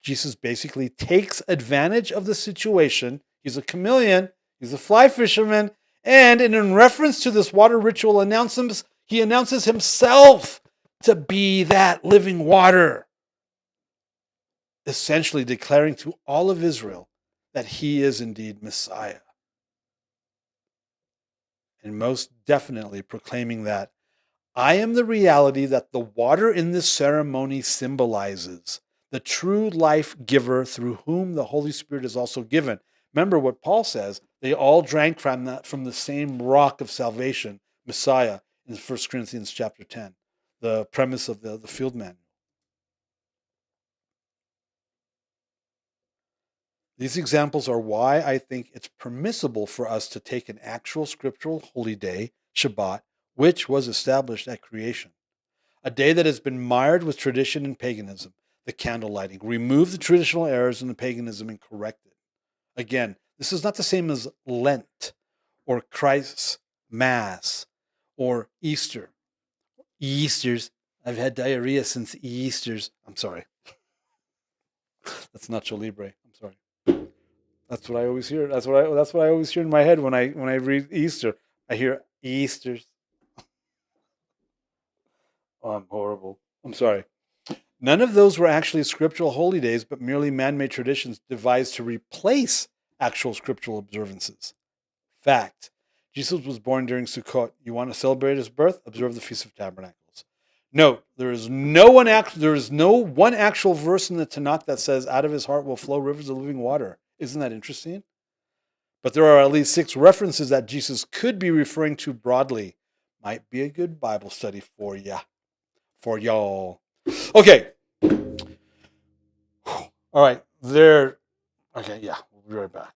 Jesus basically takes advantage of the situation. He's a chameleon. He's a fly fisherman. And in reference to this water ritual, he announces himself to be that living water, essentially declaring to all of Israel that he is indeed Messiah. And most definitely proclaiming that I am the reality that the water in this ceremony symbolizes, the true life giver through whom the Holy Spirit is also given. Remember what Paul says, they all drank from the same rock of salvation, Messiah, in 1 Corinthians chapter 10, the premise of the field manual. These examples are why I think it's permissible for us to take an actual scriptural holy day, Shabbat, which was established at creation. A day that has been mired with tradition and paganism, the candle lighting. Remove the traditional errors and the paganism and correct it. Again, this is not the same as Lent or Christ's Mass or Easter. Easters. I've had diarrhea since Easters. I'm sorry. That's Nacho Libre. I'm sorry. That's what I always hear. That's what I always hear in my head when I read Easter. I hear Easters. Oh, I'm horrible. I'm sorry. None of those were actually scriptural holy days, but merely man-made traditions devised to replace actual scriptural observances. Fact. Jesus was born during Sukkot. You want to celebrate his birth? Observe the Feast of Tabernacles. Note, there is no one actual verse in the TaNaKh that says, out of his heart will flow rivers of living water. Isn't that interesting? But there are at least 6 references that Jesus could be referring to broadly. Might be a good Bible study for ya. For y'all. Okay. All right. Okay, yeah. We'll be right back.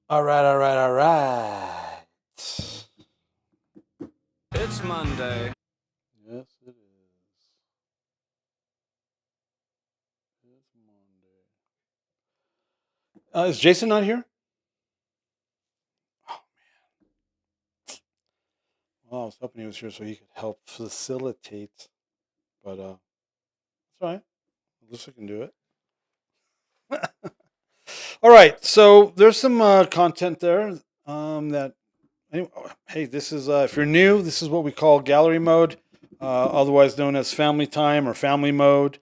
All right, all right, all right. It's Monday. Yes, it is. It's Monday. Is Jason not here? Oh, well, I was hoping he was here so he could help facilitate, but that's all right. At least I can do it. All right, so there's some content there that. Anyway, hey, this is if you're new, this is what we call gallery mode, otherwise known as family time or family mode.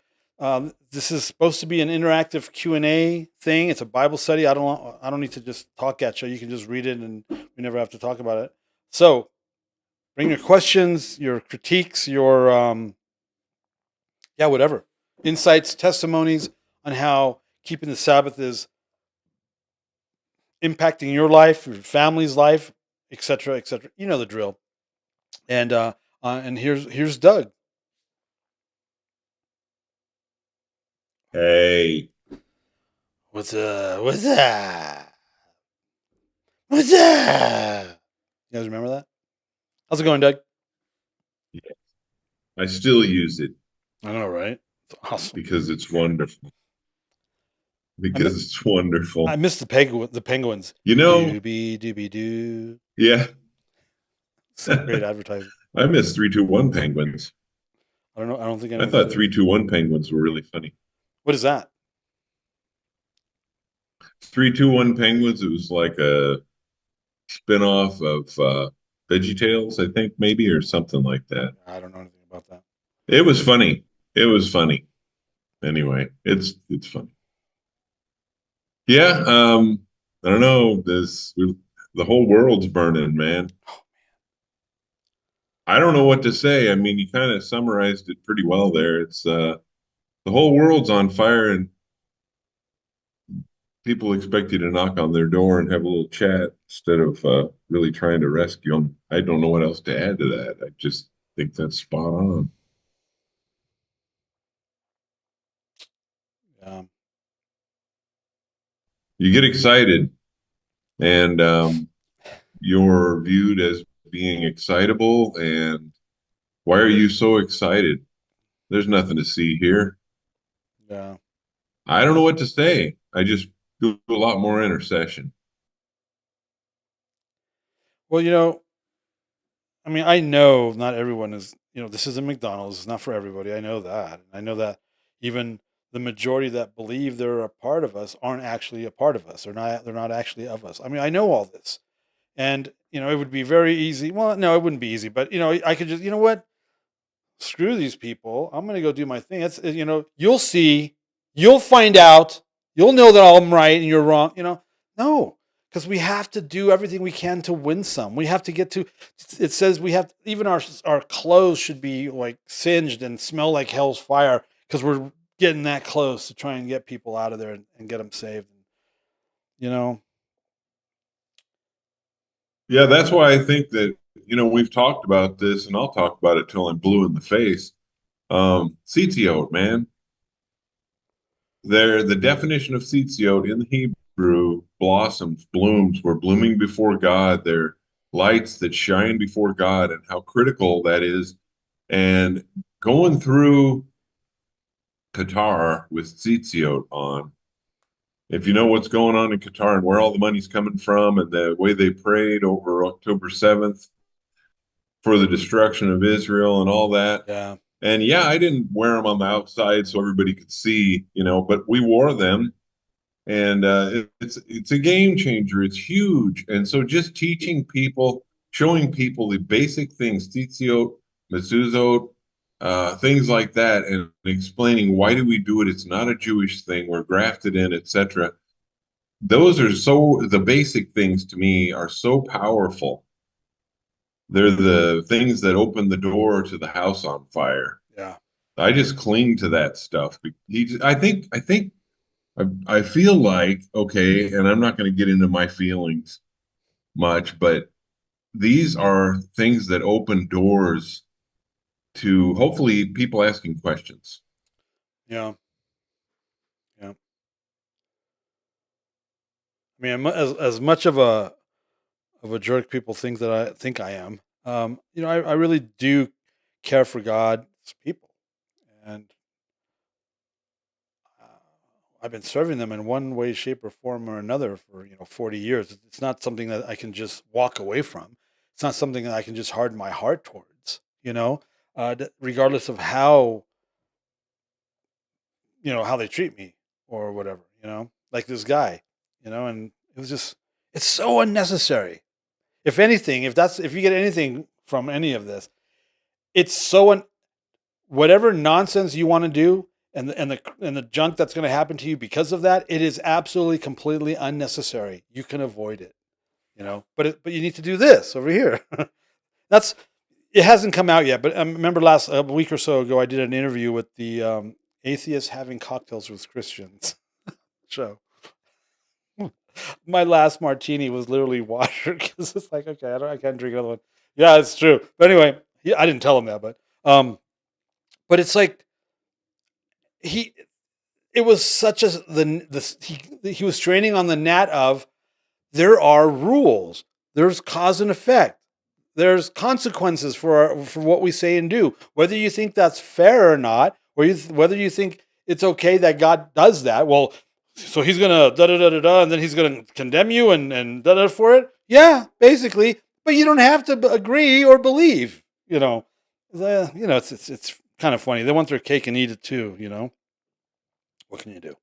This is supposed to be an interactive Q&A thing. It's a Bible study. I don't need to just talk at you. You can just read it, and we never have to talk about it. So bring your questions, your critiques, your whatever insights, testimonies on how keeping the Sabbath is impacting your life, your family's life, etc., etc. You know the drill. And here's Doug. Hey, What's up? What's up? What's up? You guys remember that? How's it going, Doug? I still use it I know, right? It's awesome. because it's wonderful. I Because it's wonderful. miss the penguins. You know, Doobie doobie doo. yeah, So great advertising. I miss 321 penguins. I don't know. I don't think I anyone thought did. 321 penguins were really funny. What is that? 321 penguins, it was like a spin-off of VeggieTales, I think, maybe, or something like that. I don't know anything about that. It was funny. It was funny. Anyway, it's funny. Yeah, I don't know. The whole world's burning, man. I don't know what to say. I mean, you kind of summarized it pretty well there. It's the whole world's on fire, and people expect you to knock on their door and have a little chat instead of really trying to rescue them. I don't know what else to add to that. I just think that's spot on. Um, You get excited, and you're viewed as being excitable. And why are you so excited? There's nothing to see here. yeah. I don't know what to say. I just do a lot more intercession. Well, I mean, I know not everyone is. This is a McDonald's. It's not for everybody. I know that. I know that even the majority that believe they're a part of us aren't actually a part of us. They're not actually of us. I mean, I know all this. And, it would be very easy. Well, no, it wouldn't be easy, but, I could just, you know what? Screw these people. I'm going to go do my thing. You'll see, you'll find out, you'll know that I'm right and you're wrong. No, because we have to do everything we can to win some. We have to get to, it says we have, even our clothes should be like singed and smell like hell's fire because we're getting that close to try and get people out of there and get them saved. You know, Yeah, that's why I think that, we've talked about this, and I'll talk about it till I'm blue in the face. Tzitzit, man. The definition of tzitzit in the Hebrew blossoms, blooms. We're blooming before God. They're lights that shine before God, and how critical that is. And going through Qatar with tzitzit on, if you know what's going on in Qatar and where all the money's coming from, and the way they prayed over October 7th for the destruction of Israel and all that. yeah. And yeah, I didn't wear them on the outside so everybody could see, but we wore them, and it's a game changer. It's huge, and so just teaching people, showing people the basic things, tzitzit, mezuzot, things like that, and explaining why do we do it. It's not a Jewish thing. We're grafted in, etc. Those are the basic things to me are so powerful. They're the things that open the door to the house on fire. Yeah. I just cling to that stuff. I feel like, okay, and I'm not going to get into my feelings much, but these are things that open doors to hopefully people asking questions. Yeah. Yeah. I I mean, as much of a jerk people think that I think I am, I really do care for God's people, and uh, I've been serving them in one way, shape, or form or another for 40 years. It's not something that I can just walk away from. It's not something that I can just harden my heart towards. Regardless of how how they treat me or whatever. Like this guy. And it's so unnecessary. If anything, if you get anything from any of this, it's whatever nonsense you want to do and the junk that's going to happen to you because of that, it is absolutely completely unnecessary. You can avoid it, but you need to do this over here. It hasn't come out yet, but I remember a week or so ago, I did an interview with the Atheists Having Cocktails with Christians show. My last martini was literally water because it's like, okay, I can't drink another one. Yeah, it's true. But anyway, I didn't tell him that, but it's like it was such he was training on the gnat of there are rules, there's cause and effect, there's consequences for what we say and do, whether you think that's fair or not, or whether you think it's okay that God does that. Well, so he's gonna da da da da da, and then he's gonna condemn you and da da for it. Yeah, basically, but you don't have to agree or believe. It's kind of funny. They want their cake and eat it too. What can you do?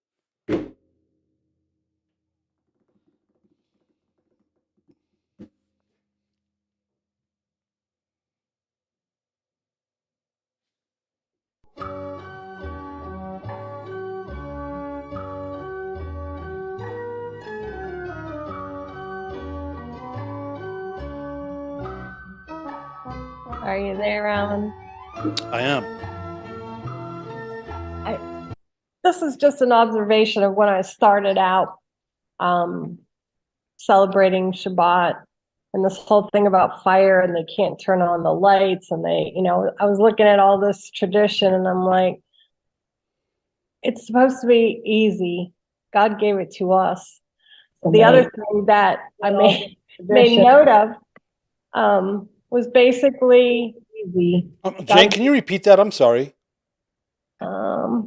Are you there, Alan? I am. This is just an observation of when I started out celebrating Shabbat and this whole thing about fire and they can't turn on the lights and I was looking at all this tradition and I'm like, it's supposed to be easy. God gave it to us. The other thing that I made note of was basically easy. Jane, can you repeat that? I'm sorry. Are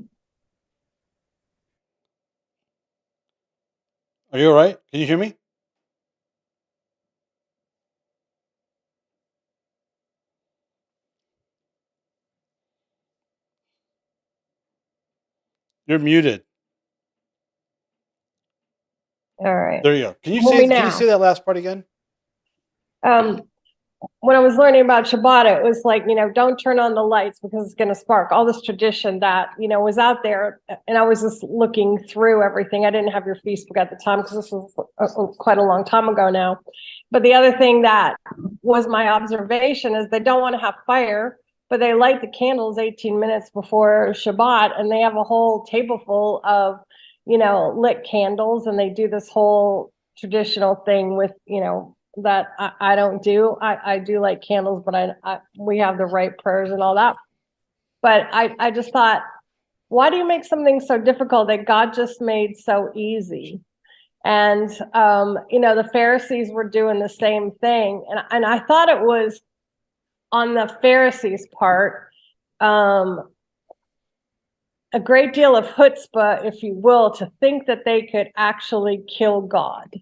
you all right? Can you hear me? You're muted. All right. There you go. Can you say that last part again? When I was learning about Shabbat, it was like, don't turn on the lights because it's going to spark all this tradition that, was out there. And I was just looking through everything. I didn't have your Facebook at the time because this was quite a long time ago now. But the other thing that was my observation is they don't want to have fire, but they light the candles 18 minutes before Shabbat. And they have a whole table full of, lit candles. And they do this whole traditional thing with, that I don't do. I do like candles, but we have the right prayers and all that. But I just thought, why do you make something so difficult that God just made so easy? And, the Pharisees were doing the same thing. And I thought it was on the Pharisees' part, a great deal of chutzpah, if you will, to think that they could actually kill God.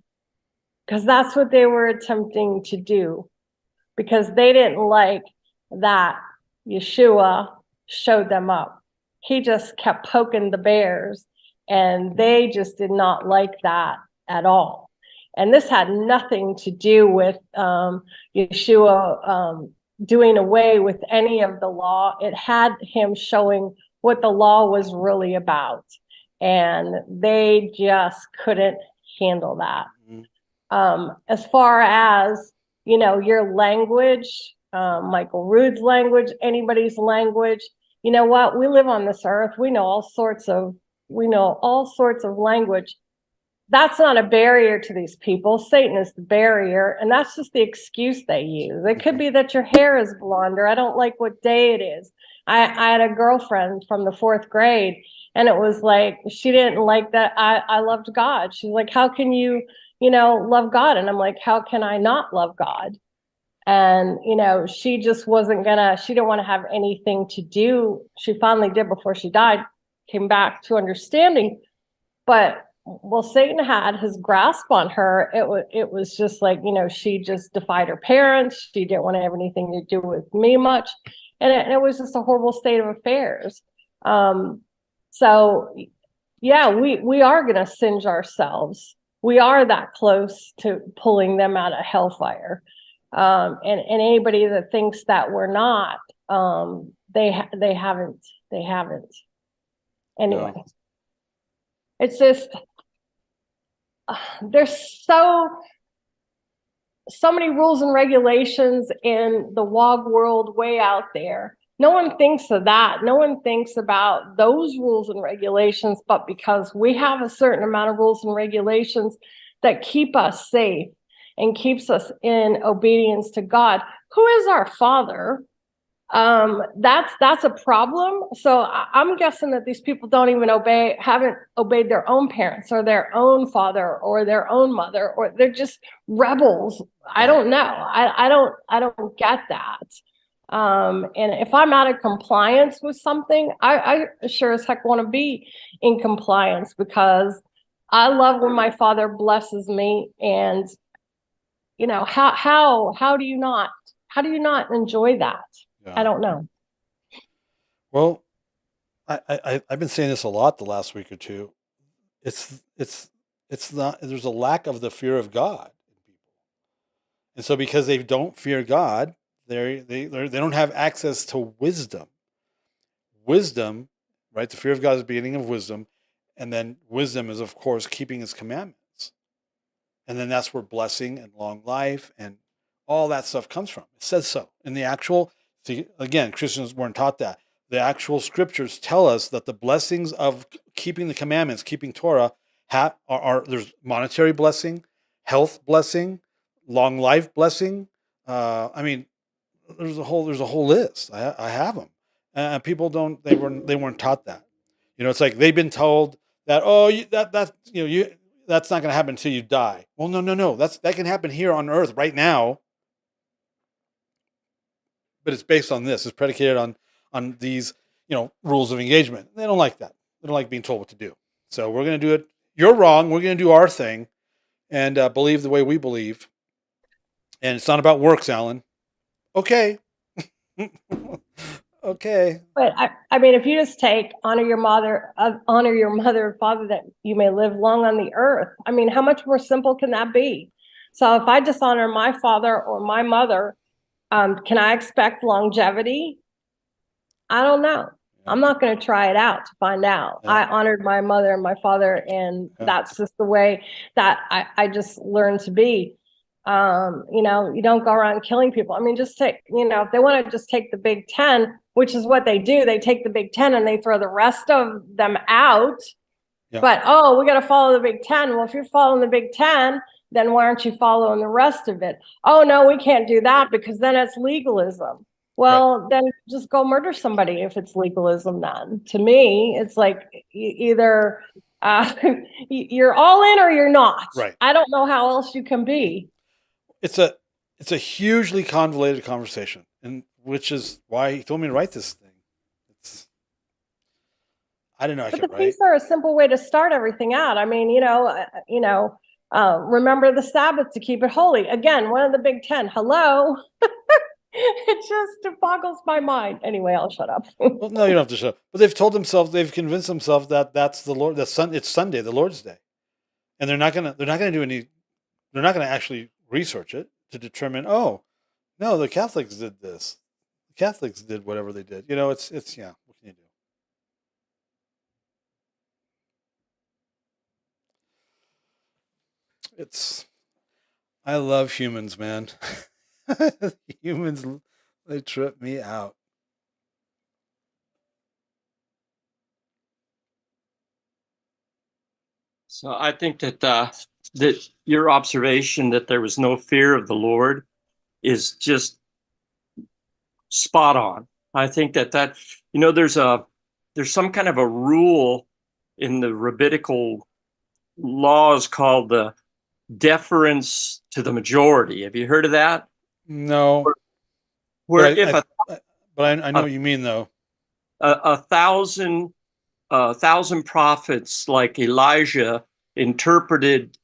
Because that's what they were attempting to do, because they didn't like that Yeshua showed them up. He just kept poking the bears, and they just did not like that at all. And this had nothing to do with Yeshua doing away with any of the law. It had him showing what the law was really about, and they just couldn't handle that. As far as, your language, Michael Rood's language, anybody's language, you know what? We live on this earth. We know all sorts of language. That's not a barrier to these people. Satan is the barrier, and that's just the excuse they use. It could be that your hair is blonde, or I don't like what day it is. I had a girlfriend from the 4th grade, and it was like she didn't like that I loved God. She's like, how can you love God. And I'm like, how can I not love God? And, she just wasn't she didn't want to have anything to do. She finally did before she died, came back to understanding. But, well, Satan had his grasp on her. It was just like, she just defied her parents. She didn't want to have anything to do with me much. And it was just a horrible state of affairs. So, yeah, we are going to singe ourselves. We are that close to pulling them out of hellfire. And anybody that thinks that we're not, they haven't. Anyway, Yeah. it's just there's so many rules and regulations in the WOG world way out there. No one thinks of that. No one thinks about those rules and regulations, but because we have a certain amount of rules and regulations that keep us safe and keeps us in obedience to God, who is our Father, that's a problem. So I'm guessing that these people haven't obeyed their own parents or their own father or their own mother, or they're just rebels. I don't know. I don't get that. And if I'm out of compliance with something, I sure as heck want to be in compliance, because I love when my Father blesses me. And how do you not enjoy that? Yeah. I don't know. Well, I've been saying this a lot the last week or two. It's not, there's a lack of the fear of God in people. And so because they don't fear God, they don't have access to wisdom. Wisdom, right? The fear of God is the beginning of wisdom. And then wisdom is, of course, keeping his commandments. And then that's where blessing and long life and all that stuff comes from. It says so. In the actual, see, again, Christians weren't taught that. The actual scriptures tell us that the blessings of keeping the commandments, keeping Torah, are there's monetary blessing, health blessing, long life blessing. I mean, there's a whole list. I have them, and people don't. They weren't taught that. It's like they've been told that that's not going to happen until you die. Well, no. That can happen here on earth right now. But it's based on this. It's predicated on these, rules of engagement. They don't like that. They don't like being told what to do. So we're going to do it. You're wrong. We're going to do our thing and believe the way we believe. And it's not about works, Alan. Okay. Okay. But I mean, if you just take honor your mother and father, that you may live long on the earth. I mean, how much more simple can that be? So if I dishonor my father or my mother, can I expect longevity? I don't know. I'm not going to try it out to find out. Yeah. I honored my mother and my father, and that's just the way that I just learned to be. You don't go around killing people. I mean, just take, if they want to just take the Big Ten, which is what they do, they take the Big Ten and they throw the rest of them out. Yeah. But, we got to follow the Big Ten. Well, if you're following the Big Ten, then why aren't you following the rest of it? Oh, no, we can't do that because then it's legalism. Well, then just go murder somebody if it's legalism then. To me, it's like either you're all in or you're not. Right. I don't know how else you can be. It's a hugely convoluted conversation, and which is why he told me to write this thing. I didn't know I could write. But the feasts are a simple way to start everything out. I mean, remember the Sabbath to keep it holy. Again, one of the Big Ten. Hello. It just boggles my mind. Anyway, I'll shut up. Well, no, you don't have to shut up. But they've convinced themselves that that's the Lord. It's Sunday, the Lord's Day, and they're not gonna do any. They're not gonna actually research it to determine. Oh, no, the Catholics did this. The Catholics did whatever they did. It's yeah. What can you do? I love humans, man. Humans, they trip me out. So I think that your observation that there was no fear of the Lord is just spot on. I think that there's some kind of a rule in the rabbinical laws called the deference to the majority. Have you heard of that? No, Where but if I know what you mean though. a thousand prophets like Elijah interpreted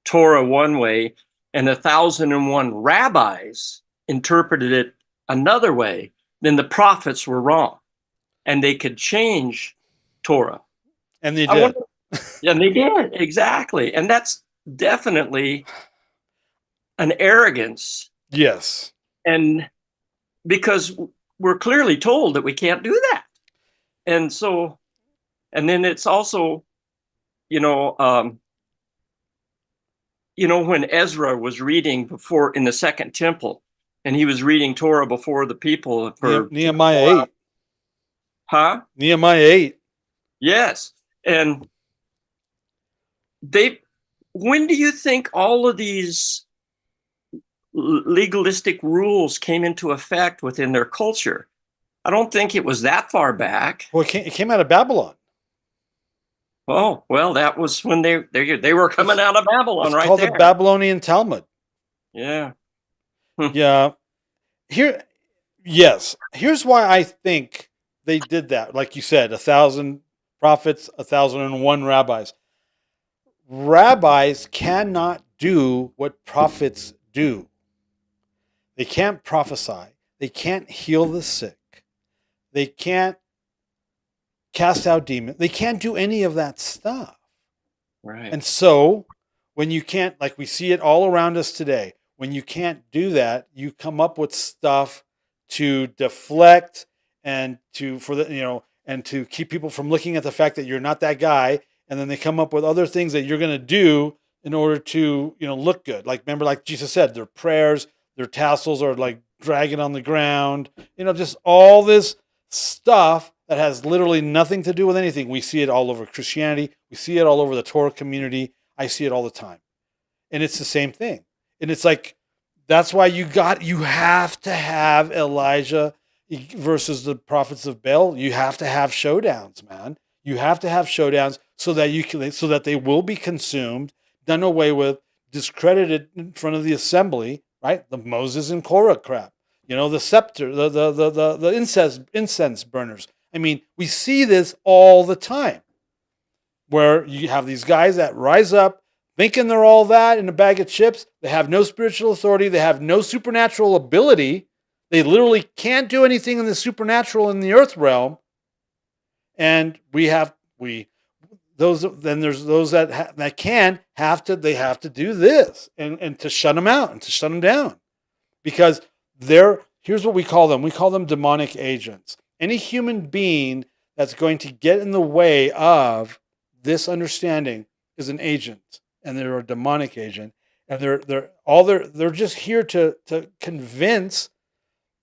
Torah one way, and 1,001 rabbis interpreted it another way, then the prophets were wrong, and they could change Torah. And they did. Yeah, they did, exactly. And that's definitely an arrogance. Yes. And because we're clearly told that we can't do that. And so, and then it's also, when Ezra was reading before in the second temple, and he was reading Torah before the people for Nehemiah 8. Huh? Nehemiah 8. Yes. And when do you think all of these legalistic rules came into effect within their culture? I don't think it was that far back. Well, it came out of Babylon. Oh, well, that was when they were coming out of Babylon, It's right called there. the Babylonian Talmud. Yeah. Yeah. Here's why I think they did that. Like you said, 1,000 prophets, 1,001 rabbis. Rabbis cannot do what prophets do. They can't prophesy. They can't heal the sick. They can't cast out demons. They can't do any of that stuff. Right. And so when you can't, like we see it all around us today, when you can't do that, you come up with stuff to deflect and to keep people from looking at the fact that you're not that guy. And then they come up with other things that you're going to do in order to, look good. Like, remember, like Jesus said, their prayers, their tassels are like dragging on the ground, just all this stuff that has literally nothing to do with anything. We see it all over Christianity. We see it all over the Torah community. I see it all the time. And it's the same thing. And it's like, that's why you have to have Elijah versus the prophets of Baal. You have to have showdowns, man. You have to have showdowns so that they will be consumed, done away with, discredited in front of the assembly, right? The Moses and Korah crap. The scepter, the incense burners. I mean, we see this all the time, where you have these guys that rise up thinking they're all that in a bag of chips. They have no spiritual authority. They have no supernatural ability. They literally can't do anything in the supernatural in the earth realm. And there's those that can have to do this and to shut them out and to shut them down, because here's what we call them. We call them demonic agents. Any human being that's going to get in the way of this understanding is an agent, and they're a demonic agent, and they're just here to convince,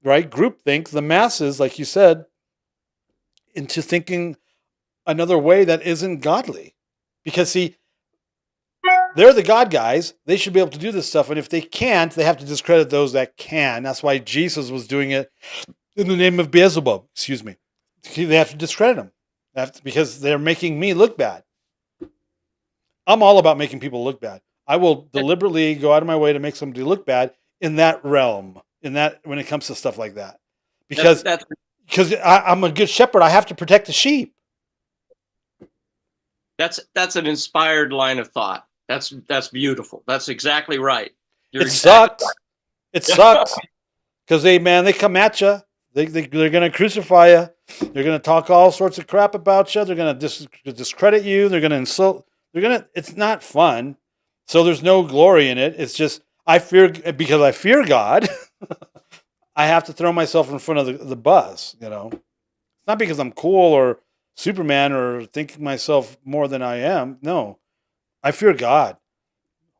right, groupthink the masses, like you said, into thinking another way that isn't godly. Because see, they're the God guys. They should be able to do this stuff. And if they can't, they have to discredit those that can. That's why Jesus was doing it in the name of Beelzebub. Excuse me. They have to discredit them because they're making me look bad. I'm all about making people look bad. I will deliberately go out of my way to make somebody look bad in that realm, when it comes to stuff like that. Because I'm a good shepherd. I have to protect the sheep. That's an inspired line of thought. That's beautiful. That's exactly right. It sucks. It sucks because they come at you. They're going to crucify you. They're going to talk all sorts of crap about you. They're going to discredit you. They're going to insult. It's not fun. So there's no glory in it. It's just because I fear God. I have to throw myself in front of the bus. It's not because I'm cool or Superman or thinking myself more than I am. No, I fear God.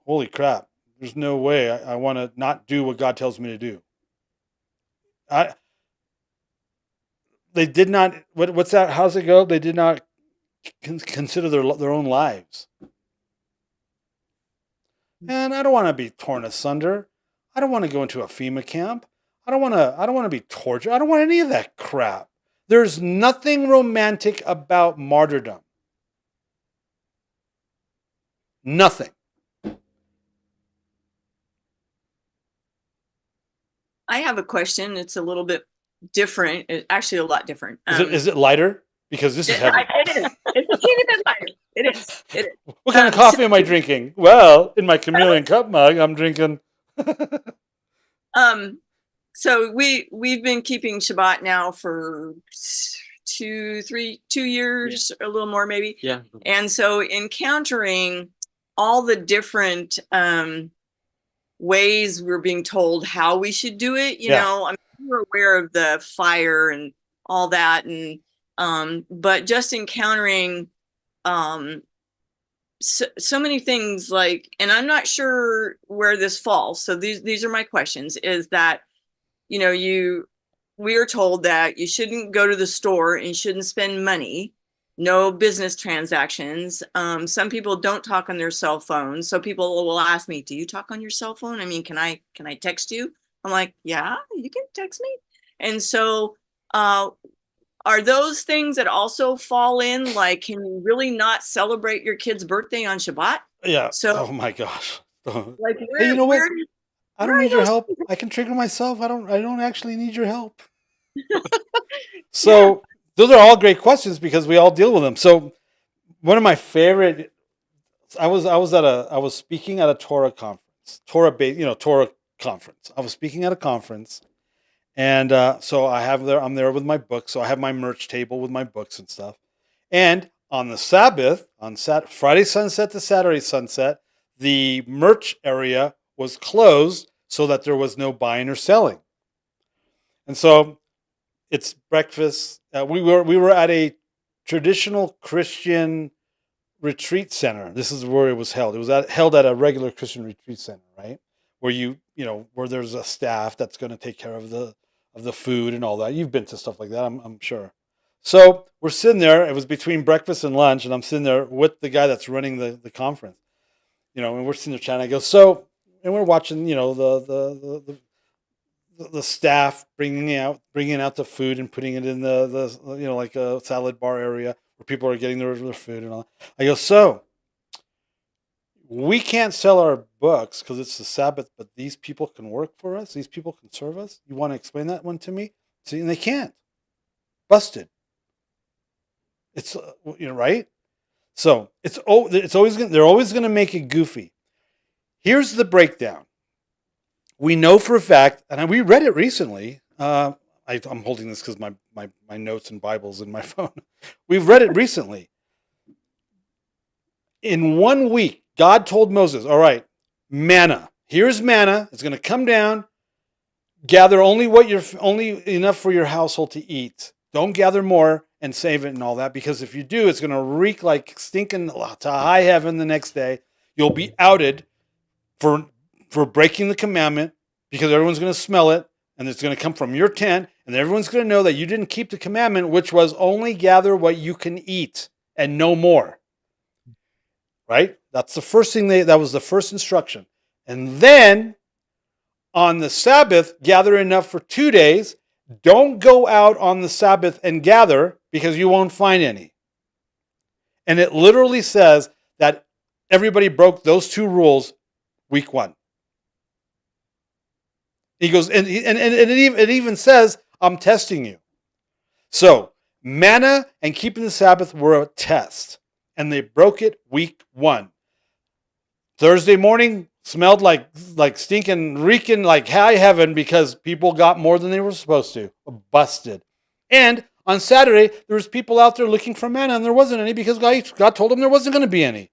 Holy crap. There's no way I want to not do what God tells me to do. They did not, what's that? How's it go? They did not consider their own lives. And I don't want to be torn asunder. I don't want to go into a FEMA camp. I don't want to be tortured. I don't want any of that crap. There's nothing romantic about martyrdom. Nothing. I have a question. It's a little bit different. Actually, a lot different. Is it lighter? Because this is heavy. It is. It's a teeny bit lighter. It is. It is. What kind of coffee am I drinking? Well, in my Chameleon cup mug, I'm drinking. So we've been keeping Shabbat now for 2 years, a little more maybe. Yeah. And so encountering all the different ways we're being told how we should do it, you know, I mean, we're aware of the fire and all that, and but just encountering so many things, like, and I'm not sure where this falls. So these are my questions, is that, you know, we are told that you shouldn't go to the store and you shouldn't spend money, no business transactions. Some people don't talk on their cell phones. So people will ask me, do you talk on your cell phone? I mean, can I text you? I'm like, yeah, you can text me. And so, are those things that also fall in, like, can you really not celebrate your kid's birthday on Shabbat? Yeah. So, oh my gosh. like, Hey, you know what? where I don't need your help. I can trigger myself. I don't actually need your help. So those are all great questions because we all deal with them. So one of my favorite, I was speaking at a Torah conference, Torah conference. I was speaking at a conference, and so I'm there with my books. So I have my merch table with my books and stuff. And on the Sabbath, Friday sunset to Saturday sunset, the merch area was closed so that there was no buying or selling. And so it's breakfast. We were at a traditional Christian retreat center. This is where it was held. It was held at a regular Christian retreat center, right? Where where there's a staff that's going to take care of the food and all that. You've been to stuff like that, I'm sure. So we're sitting there. It was between breakfast and lunch, and I'm sitting there with the guy that's running the conference. And we're sitting there chatting. I go, and we're watching, the staff bringing out the food and putting it in the like a salad bar area where people are getting their food and all. I go, so we can't sell our books because it's the Sabbath, but these people can work for us. These people can serve us. You want to explain that one to me? See, and they can't. Busted. It's right. So they're always going to make it goofy. Here's the breakdown. We know for a fact, and we read it recently. I'm holding this because my notes and Bibles in my phone. We've read it recently. In 1 week, God told Moses, all right, manna. Here's manna. It's going to come down. Gather only enough for your household to eat. Don't gather more and save it and all that, because if you do, it's going to reek like stinking to high heaven the next day. You'll be outed for breaking the commandment, because everyone's going to smell it, and it's going to come from your tent, and everyone's going to know that you didn't keep the commandment, which was only gather what you can eat and no more. Right? That's the first thing that was the first instruction. And then on the Sabbath, gather enough for 2 days. Don't go out on the Sabbath and gather, because you won't find any. And it literally says that everybody broke those two rules week 1. He goes, and it even says, I'm testing you. So manna and keeping the Sabbath were a test, and they broke it week 1. Thursday morning smelled like stinking, reeking like high heaven, because people got more than they were supposed to. Busted. And on Saturday, there was people out there looking for manna, and there wasn't any, because God told them there wasn't going to be any.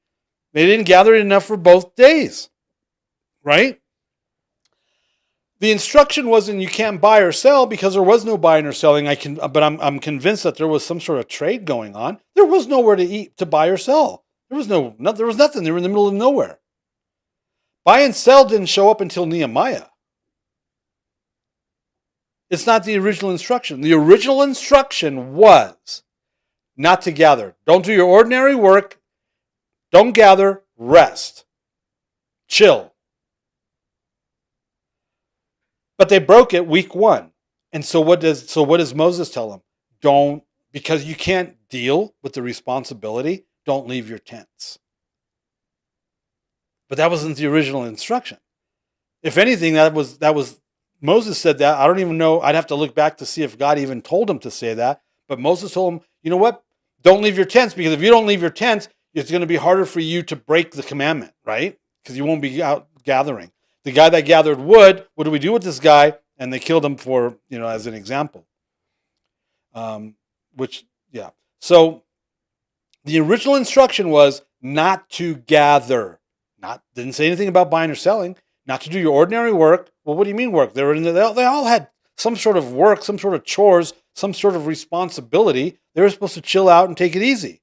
They didn't gather enough for both days. Right? The instruction wasn't you can't buy or sell, because there was no buying or selling. But I'm convinced that there was some sort of trade going on. There was nowhere to buy or sell. There was nothing. They were in the middle of nowhere. Buy and sell didn't show up until Nehemiah. It's not the original instruction. The original instruction was not to gather. Don't do your ordinary work. Don't gather. Rest. Chill. But they broke it week 1. And so what does Moses tell them? Don't, because you can't deal with the responsibility, don't leave your tents. But that wasn't the original instruction. If anything, that was Moses said that. I don't even know. I'd have to look back to see if God even told him to say that. But Moses told him, you know what? Don't leave your tents, because if you don't leave your tents, it's going to be harder for you to break the commandment, right? Because you won't be out gathering. The guy that gathered wood, what do we do with this guy? And they killed him for, as an example. Yeah. So the original instruction was not to gather. Didn't say anything about buying or selling. Not to do your ordinary work. Well, what do you mean work? They all had some sort of work, some sort of chores, some sort of responsibility. They were supposed to chill out and take it easy.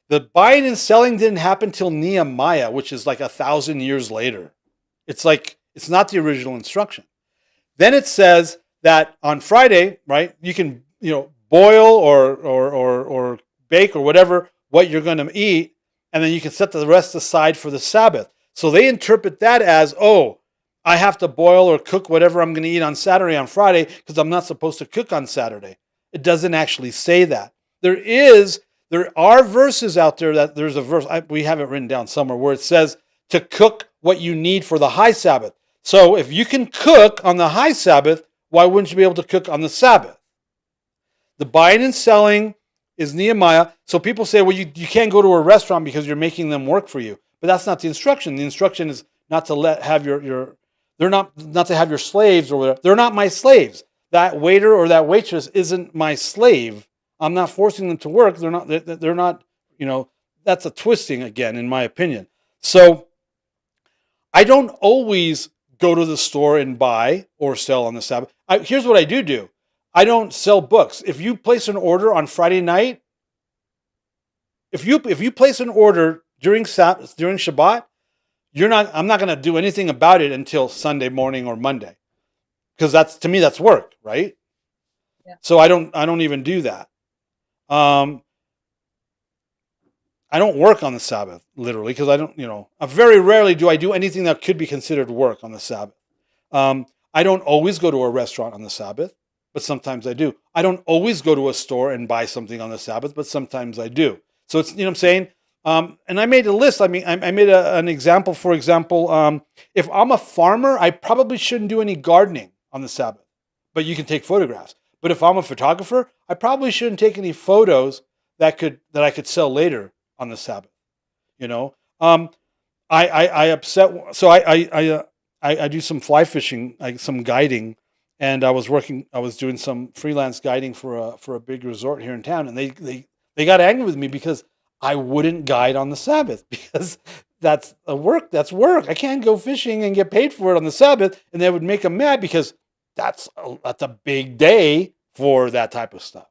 The buying and selling didn't happen till Nehemiah, which is like 1,000 years later. It's not the original instruction. Then it says that on Friday, right, you can, boil or bake or whatever, what you're going to eat, and then you can set the rest aside for the Sabbath. So they interpret that as, I have to boil or cook whatever I'm going to eat on Saturday on Friday because I'm not supposed to cook on Saturday. It doesn't actually say that. There are verses out there that there's a verse, we have it written down somewhere, where it says to cook what you need for the high Sabbath. So if you can cook on the high Sabbath, why wouldn't you be able to cook on the Sabbath? The buying and selling is Nehemiah. So people say, well, you can't go to a restaurant because you're making them work for you. But that's not the instruction. The instruction is not to have not to have your slaves or whatever. They're not my slaves. That waiter or that waitress isn't my slave. I'm not forcing them to work. They're not, that's a twisting again, in my opinion. So I don't always go to the store and buy or sell on the Sabbath. Here's what I do. I don't sell books. If you place an order on Friday night, if you place an order during Shabbat, I'm not going to do anything about it until Sunday morning or Monday, because to me that's work, right? Yeah. So I don't even do that. I don't work on the Sabbath, literally, because I don't, very rarely do I do anything that could be considered work on the Sabbath. I don't always go to a restaurant on the Sabbath, but sometimes I do. I don't always go to a store and buy something on the Sabbath, but sometimes I do. So it's, what I'm saying? And I made a list. I mean, I made an example. For example, if I'm a farmer, I probably shouldn't do any gardening on the Sabbath, but you can take photographs. But if I'm a photographer, I probably shouldn't take any photos that I could sell later on the Sabbath. I do some fly fishing, some guiding, and I was doing some freelance guiding for a big resort here in town, and they got angry with me because I wouldn't guide on the Sabbath, because that's work. I can't go fishing and get paid for it on the Sabbath, and they would make them mad because that's a big day for that type of stuff.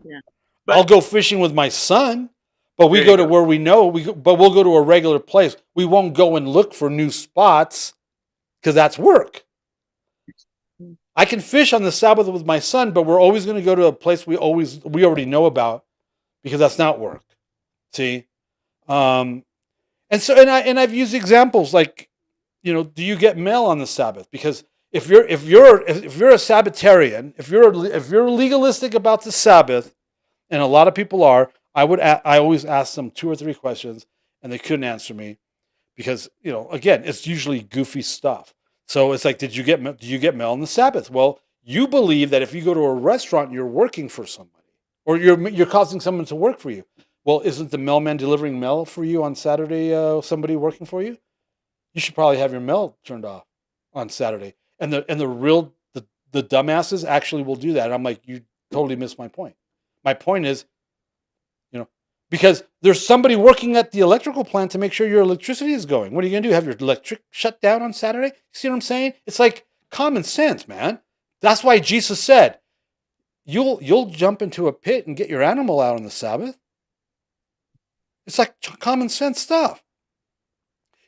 Yeah. I'll go fishing with my son, but we go to where we know. But we'll go to a regular place. We won't go and look for new spots because that's work. I can fish on the Sabbath with my son, but we're always going to go to a place we already know about, because that's not work. See, and I've used examples like, do you get mail on the Sabbath? Because if you're a Sabbatarian, if you're legalistic about the Sabbath, and a lot of people are, I always ask them 2 or 3 questions, and they couldn't answer me because, again, it's usually goofy stuff. So it's like, do you get mail on the Sabbath? Well, you believe that if you go to a restaurant, you're working for somebody, or you're causing someone to work for you. Well, isn't the mailman delivering mail for you on Saturday somebody working for you? You should probably have your mail turned off on Saturday. And the dumbasses actually will do that. And I'm like, you totally missed my point. My point is, because there's somebody working at the electrical plant to make sure your electricity is going. What are you going to do? Have your electric shut down on Saturday? See what I'm saying? It's like common sense, man. That's why Jesus said, you'll jump into a pit and get your animal out on the Sabbath. It's like common sense stuff.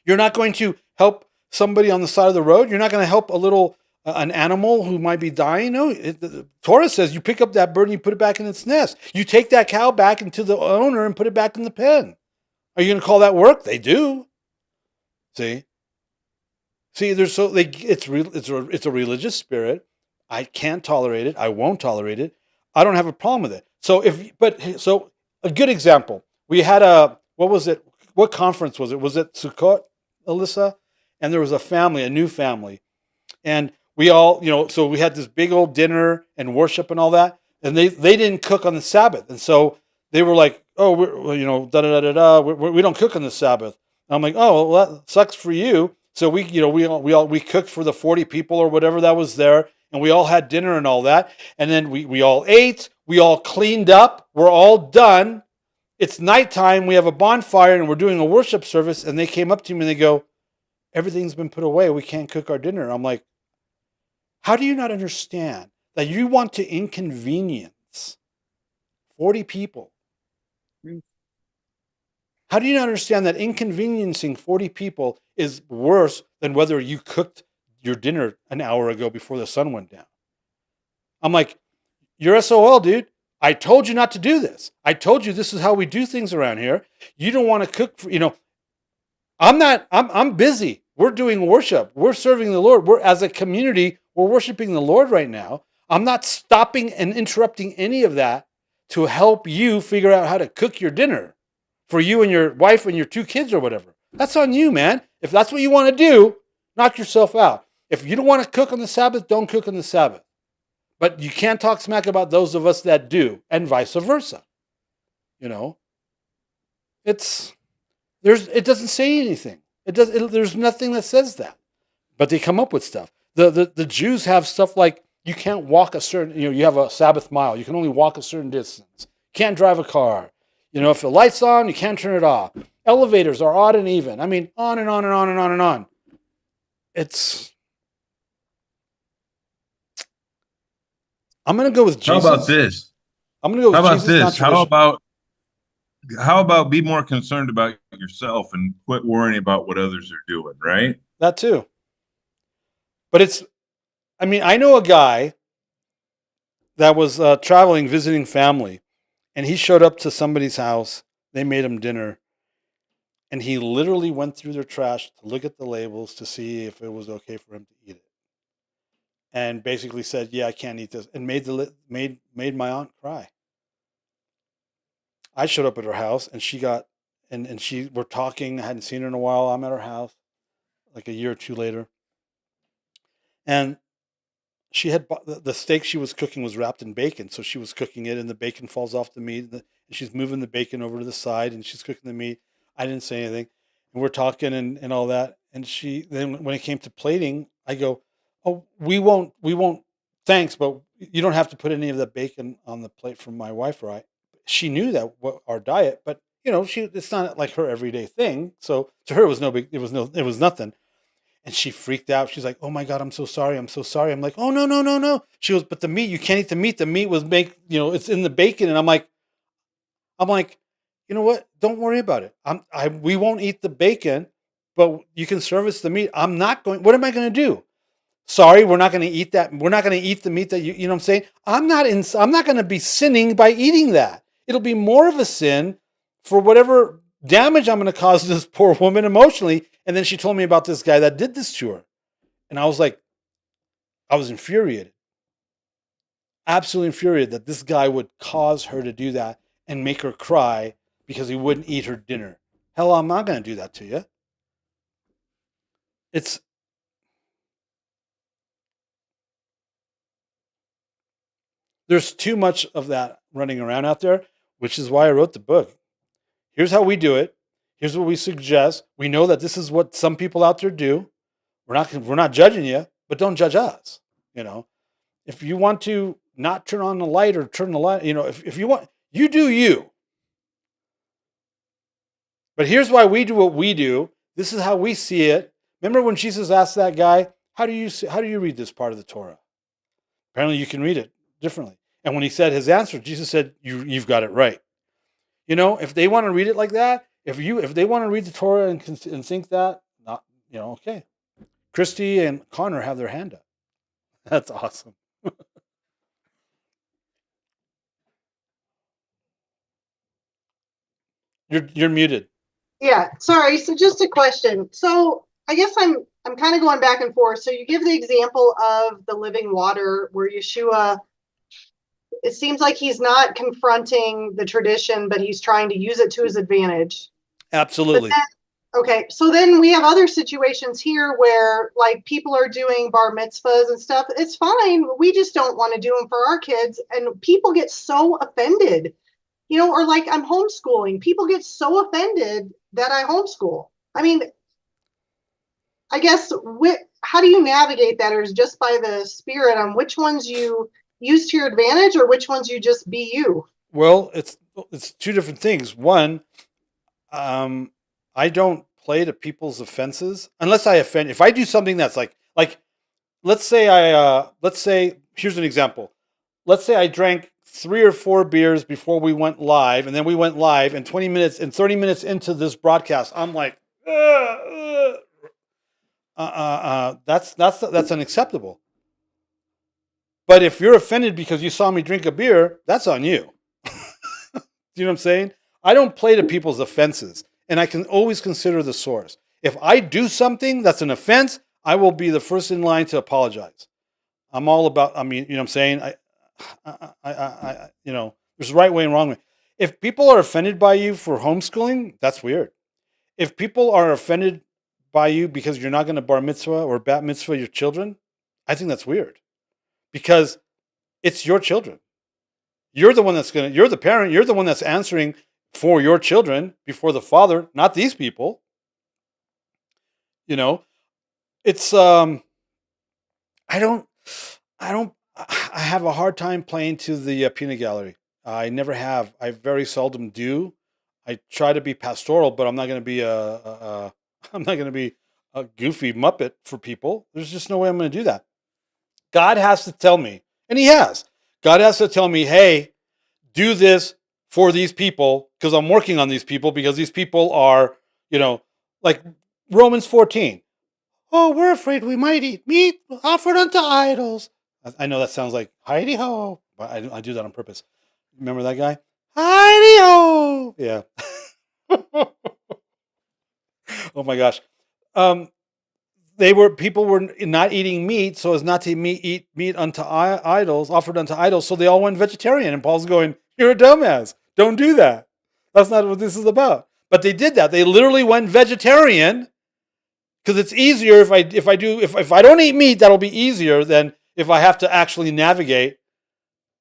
You're not going to help somebody on the side of the road. You're not going to help an animal who might be dying. No, the Torah says you pick up that bird and you put it back in its nest. You take that cow back into the owner and put it back in the pen. Are you going to call that work? They do. See, it's a religious spirit. I can't tolerate it. I won't tolerate it. I don't have a problem with it. So a good example. We had what was it? What conference was it? Was it Sukkot, Alyssa? And there was a new family. And we all, so we had this big old dinner and worship and all that, and they didn't cook on the Sabbath, and so they were like, oh, da da da da da, we don't cook on the Sabbath. And I'm like, oh, well, that sucks for you. So we cooked for the 40 people or whatever that was there, and we all had dinner and all that, and then we all ate, we all cleaned up, we're all done. It's nighttime, we have a bonfire, and we're doing a worship service, and they came up to me and they go, everything's been put away, we can't cook our dinner. I'm like, how do you not understand that you want to inconvenience 40 people? How do you not understand that inconveniencing 40 people is worse than whether you cooked your dinner an hour ago before the sun went down? I'm like, you're SOL, dude. I told you not to do this. I told you this is how we do things around here. You don't want to cook for, I'm busy. We're doing worship. We're serving the Lord. We're, as a community, we're worshiping the Lord right now. I'm not stopping and interrupting any of that to help you figure out how to cook your dinner for you and your wife and your 2 kids or whatever. That's on you, man. If that's what you want to do, knock yourself out. If you don't want to cook on the Sabbath, don't cook on the Sabbath. But you can't talk smack about those of us that do, and vice versa. It doesn't say anything. There's nothing that says that. But they come up with stuff. The Jews have stuff like you can't walk a certain, you have a Sabbath mile. You can only walk a certain distance. Can't drive a car. If the light's on, you can't turn it off. Elevators are odd and even. I mean, on and on and on and on and on. I'm going to go with Jesus. How about this? I'm going to go with Jesus. How about this? How about be more concerned about yourself and quit worrying about what others are doing, right? That too. But I know a guy that was traveling, visiting family, and he showed up to somebody's house. They made him dinner, and he literally went through their trash to look at the labels to see if it was okay for him to eat it. And basically said, yeah, I can't eat this, and made my aunt cry. I showed up at her house, and we're talking. I hadn't seen her in a while. I'm at her house like a year or 2 later. And she had the steak she was cooking was wrapped in bacon. So she was cooking it, and the bacon falls off the meat. And she's moving the bacon over to the side, and she's cooking the meat. I didn't say anything. And we're talking and all that. And then when it came to plating, I go, oh, we won't, thanks, but you don't have to put any of the bacon on the plate from my wife, right? She knew that our diet, but it's not like her everyday thing. So to her, it was nothing. And she freaked out. She's like, oh my God, I'm so sorry. I'm so sorry. I'm like, oh, no. She goes, but the meat, you can't eat the meat. The meat was it's in the bacon. And I'm like, you know what? Don't worry about it. We won't eat the bacon, but you can serve us the meat. What am I going to do? Sorry, we're not going to eat that. We're not going to eat the meat that you know what I'm saying? I'm not going to be sinning by eating that. It'll be more of a sin for whatever damage I'm going to cause this poor woman emotionally. And then she told me about this guy that did this to her. And I was like, I was infuriated. Absolutely infuriated that this guy would cause her to do that and make her cry because he wouldn't eat her dinner. Hell, I'm not going to do that to you. There's too much of that running around out there, which is why I wrote the book. Here's how we do it. Here's what we suggest. We know that this is what some people out there do. We're not judging you, but don't judge us. If you want to not turn on the light or turn the light, if you want, you do you. But here's why we do what we do. This is how we see it. Remember when Jesus asked that guy, how do you read this part of the Torah? Apparently you can read it differently. And when he said his answer, Jesus said, you've got it right. If they want to read it like that, if they want to read the Torah and think that, not, okay. Christy and Connor have their hand up. That's awesome. You're muted. Yeah, sorry. So just a question. So I guess I'm kind of going back and forth. So you give the example of the living water where Yeshua, it seems like he's not confronting the tradition, but he's trying to use it to his advantage. Absolutely. Okay, so then we have other situations here where like people are doing bar mitzvahs and stuff. It's fine. We just don't want to do them for our kids. And people get so offended, or like I'm homeschooling. People get so offended that I homeschool. I mean, I guess how do you navigate that, or is just by the spirit on which ones you use to your advantage or which ones you just be you? Well, it's two different things. One, I don't play to people's offenses unless I offend. If I do something that's like let's say here's an example. Let's say I drank 3 or 4 beers before we went live, and then we went live, and 30 minutes into this broadcast, I'm like, that's unacceptable. But if you're offended because you saw me drink a beer, that's on you. Do you know what I'm saying? I don't play to people's offenses, and I can always consider the source. If I do something that's an offense, I will be the first in line to apologize. I'm all about, you know what I'm saying? There's a right way and wrong way. If people are offended by you for homeschooling, that's weird. If people are offended by you because you're not going to bar mitzvah or bat mitzvah your children, I think that's weird. Because it's your children. You're the one you're the parent, you're the one that's answering for your children before the father, not these people. It's, I have a hard time playing to the peanut gallery. I never have. I very seldom do. I try to be pastoral, but I'm not going to be I'm not going to be a goofy Muppet for people. There's just no way I'm going to do that. God has to tell me, and he has. God has to tell me, hey, do this for these people because I'm working on these people because these people are, like Romans 14. Oh, we're afraid we might eat meat offered unto idols. I know that sounds like Heidi ho, but I do that on purpose. Remember that guy? Heidi ho. Yeah. Oh my gosh. People were not eating meat so as not to eat meat unto idols, offered unto idols. So they all went vegetarian. And Paul's going, you're a dumbass. Don't do that. That's not what this is about. But they did that. They literally went vegetarian because it's easier if I don't eat meat, that'll be easier than if I have to actually navigate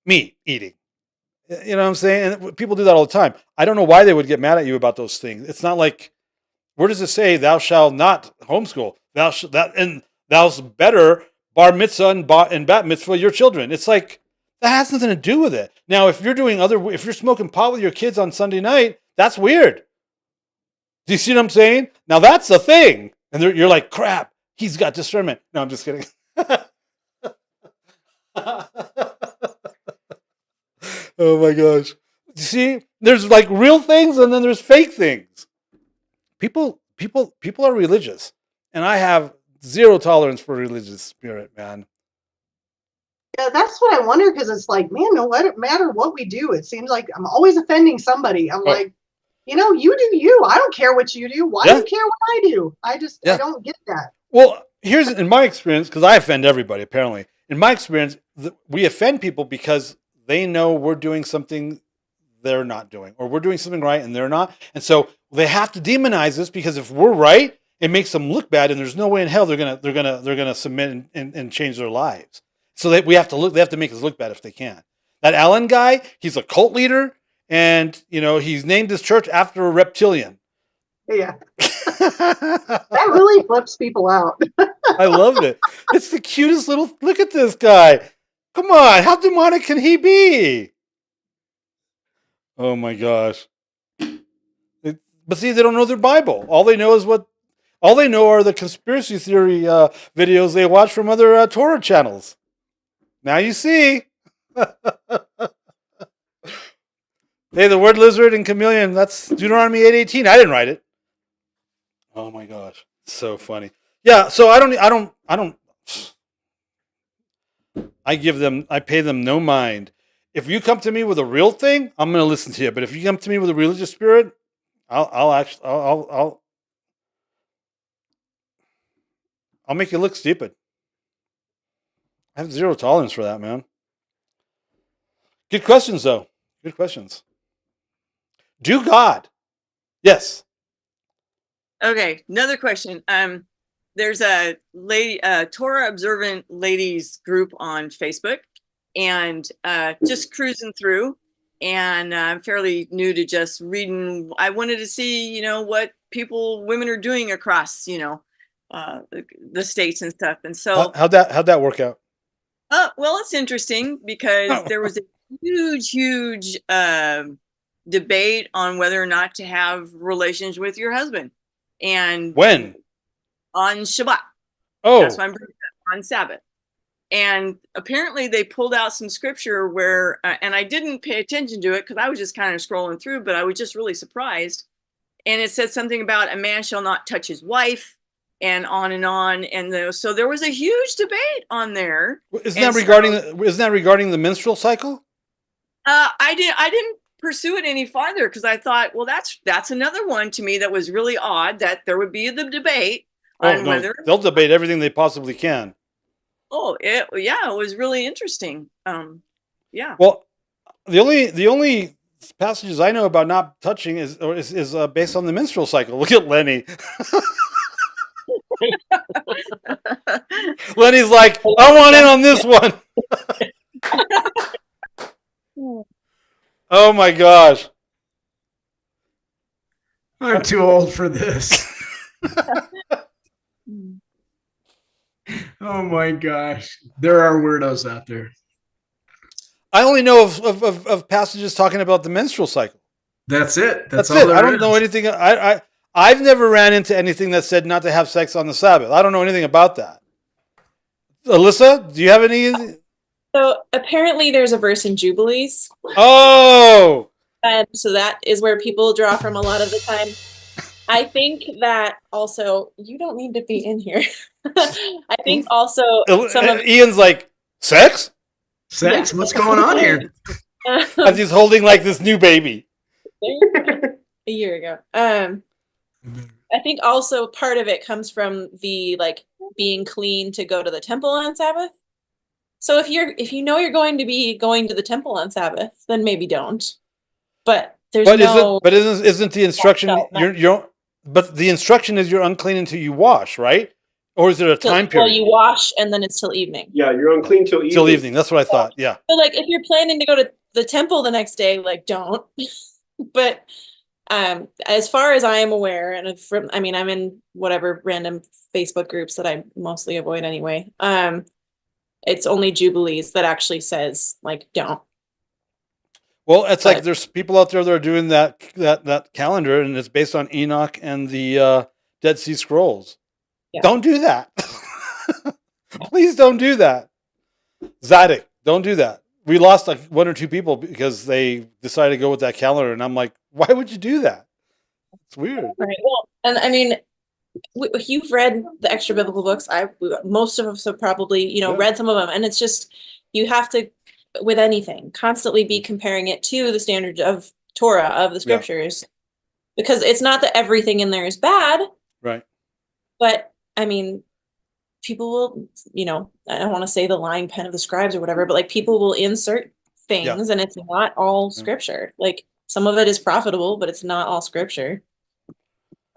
meat eating. You know what I'm saying? And people do that all the time. I don't know why they would get mad at you about those things. It's not like, where does it say thou shalt not homeschool? Thou's better bar mitzvah and bat mitzvah your children. It's like, that has nothing to do with it. Now, if you're smoking pot with your kids on Sunday night, that's weird. Do you see what I'm saying? Now that's the thing. And you're like, crap, he's got discernment. No, I'm just kidding. Oh my gosh. You see, there's like real things and then there's fake things. People are religious. And I have zero tolerance for religious spirit, man. Yeah, that's what I wonder, because it's like, man, no matter what we do, it seems like I'm always offending somebody. I'm like, you do you. I don't care what you do. Why do you care what I do? I don't get that. Well, here's in my experience, because I offend everybody, apparently. In my experience, we offend people because they know we're doing something they're not doing, or we're doing something right and they're not. And so they have to demonize us because if we're right, it makes them look bad, and there's no way in hell they're gonna submit and change their lives. So they have to make us look bad if they can. That Allen guy, he's a cult leader, and he's named his church after a reptilian. Yeah. That really flips people out. I love it. It's the cutest little, look at this guy. Come on, how demonic can he be? Oh my gosh. But see, they don't know their Bible. All they know are the conspiracy theory videos they watch from other Torah channels. Now you see. Hey, the word lizard and chameleon, that's Deuteronomy 8:18. I didn't write it. Oh my gosh. So funny. Yeah, so I pay them no mind. If you come to me with a real thing, I'm going to listen to you. But if you come to me with a religious spirit, I'll make you look stupid. I have zero tolerance for that, man. Good questions, though. Good questions. Do God? Yes. Okay, another question. There's a lady, Torah observant ladies group on Facebook, and just cruising through. And I'm fairly new to just reading. I wanted to see, what women are doing across, the states and stuff. And so, How'd that work out? well, it's interesting because there was a huge debate on whether or not to have relations with your husband. And When? on Shabbat. Oh, That's why I'm bringing it up, on Sabbath. And apparently they pulled out some scripture where, and I didn't pay attention to it because I was just kind of scrolling through, but I was just really surprised. And it said something about a man shall not touch his wife, and on and on. And so there was a huge debate on there. isn't that regarding the menstrual cycle? I didn't pursue it any farther because I thought, well, that's another one to me that was really odd, that there would be the debate on whether they'll debate everything they possibly can. Oh, it was really interesting. Yeah. Well, the only passages I know about not touching is based on the menstrual cycle. Look at Lenny. Lenny's like, I want in on this one. Oh my gosh. I'm too old for this. Oh my gosh. There are weirdos out there. I only know of passages talking about the menstrual cycle. That's it. That's it. I don't know anything. I've never ran into anything that said not to have sex on the Sabbath. I don't know anything about that. Alyssa, do you have any? So apparently there's a verse in Jubilees. Oh! And so that is where people draw from a lot of the time. I think that also, you don't need to be in here. I think also some of Ian's like, sex? Sex? Yeah. What's going on here? As he's holding like this new baby. A year ago. I think also part of it comes from the being clean to go to the temple on Sabbath. So if you know you're going to be going to the temple on Sabbath, then maybe don't. But isn't the instruction but the instruction is you're unclean until you wash, right? Or is there a time period? Well, you wash and then it's till evening. Yeah, you're unclean till evening. Till evening. That's what I thought. Yeah. So if you're planning to go to the temple the next day, don't. But as far as I am aware, and I'm in whatever random Facebook groups that I mostly avoid anyway. It's only Jubilees that actually says don't. Well, it's like there's people out there that are doing that calendar, and it's based on Enoch and the Dead Sea Scrolls. Yeah. Don't do that. Please don't do that. Zadok, don't do that. We lost one or two people because they decided to go with that calendar, and I'm like, why would you do that? It's weird. Right. Well, and you've read the extra biblical books. Most of us have probably read some of them, and it's just you have to, with anything, constantly be comparing it to the standard of Torah, of the scriptures, because it's not that everything in there is bad, right? But people will, I don't want to say the lying pen of the scribes or whatever, but people will insert things, and it's not all scripture. Some of it is profitable, but it's not all scripture.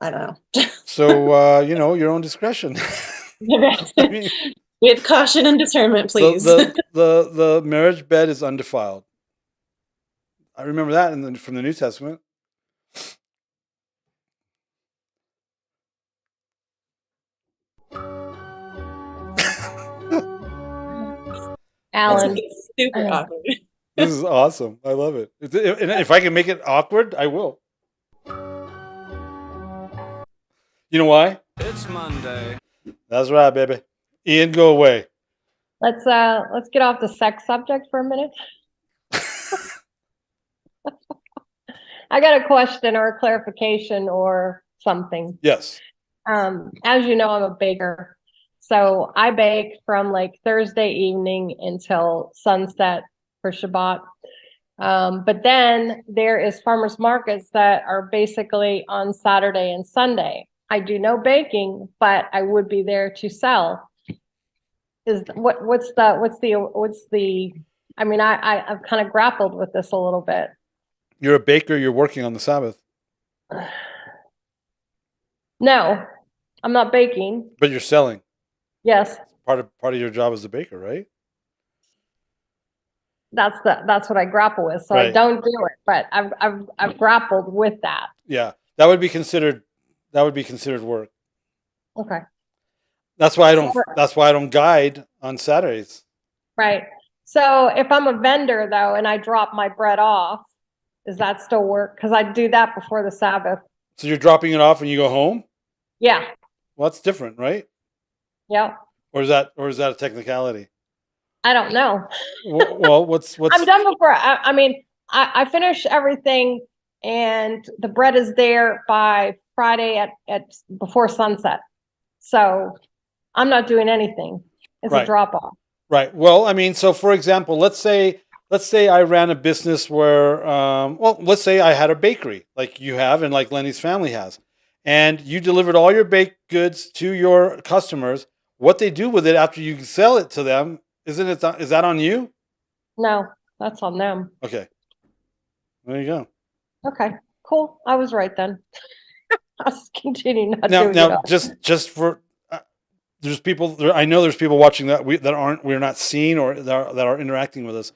I don't know. So your own discretion. With caution and discernment, please. The marriage bed is undefiled. I remember that from the New Testament. Alan, it's super awkward. This is awesome. I love it. And if I can make it awkward, I will. You know why? It's Monday. That's right, baby. Ian, go away. let's get off the sex subject for a minute. I got a question or a clarification or something. Yes. As you know, I'm a baker. So I bake from Thursday evening until sunset for Shabbat. But then there is farmers markets that are basically on Saturday and Sunday. I do no baking, but I would be there to sell. What's the I've kind of grappled with this a little bit. You're a baker, you're working on the Sabbath. No, I'm not baking. But you're selling. Yes, Part of your job as a baker, right? that's what I grapple with. So I Right. don't do it, but I've grappled with that. Yeah. That would be considered work. Okay. That's why So, I don't guide on Saturdays. right. So if I'm a vendor though, and I drop my bread off, does that still work? Because I do that before the Sabbath. So you're dropping it off when you go home? Yeah. Well, that's different, right? Yeah. Or is that a technicality? I don't know. Well, what's I'm done before. I mean, I finish everything, and the bread is there by Friday at before sunset. So I'm not doing anything. It's a Right. drop off. Right. Well, I mean, so for example, let's say I ran a business where, let's say I had a bakery like you have and like Lenny's family has, and you delivered all your baked goods to your customers. What they do with it after you sell it to them, is that on you? No, that's on them. Okay. There you go. Okay, cool. I was right then. I'll just continue not Now, doing it all. just for there's people there, I know there's people watching that we're not seeing or that are interacting with us.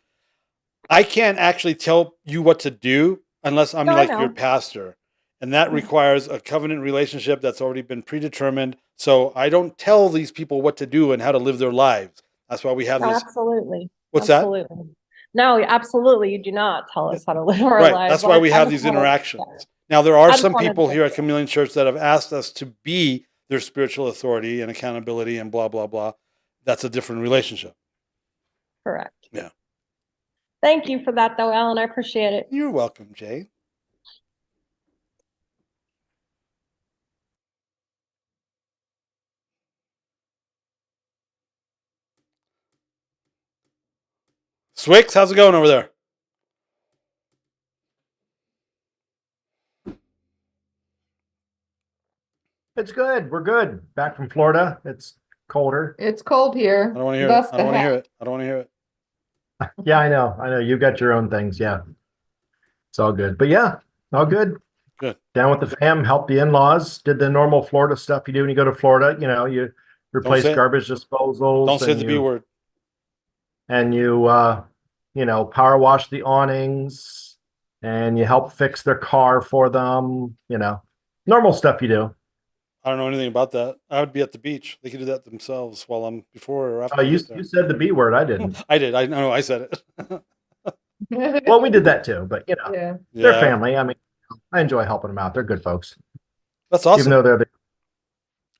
I can't actually tell you what to do unless I'm No, I like know. your pastor. And that requires a covenant relationship that's already been predetermined. So I don't tell these people what to do and how to live their lives. That's why we have No, this. absolutely. What's that? Absolutely. No, absolutely. You do not tell us how to live our Right. lives. That's why we I have just these wanted- interactions. Now, there are I just some wanted people to- here at Chameleon Church that have asked us to be their spiritual authority and accountability and blah, blah, blah. That's a different relationship. Correct. Yeah. Thank you for that, though, Alan. I appreciate it. You're welcome, Jay. Swix, how's it going over there? It's good. We're good. Back from Florida. It's colder. It's cold here. I don't want to hear Thus it. I don't the want to hear hat. it. I don't want to hear it. Yeah, I know. I know. You've got your own things. Yeah. It's all good. But yeah, all good. Good. Down with the fam, helped the in-laws, did the normal Florida stuff you do when you go to Florida. You know, you replace say it. garbage disposals. Don't say and the B you, word. and you, power wash the awnings and you help fix their car for them. You know, normal stuff you do. I don't know anything about that. I would be at the beach. They could do that themselves while I'm before or after. Oh, I you get there. said the B word. I didn't. I did. I know. I said it. Well, we did that too, but you know, Yeah. they're Yeah. family. I mean, I enjoy helping them out. They're good folks. That's awesome. Even though they're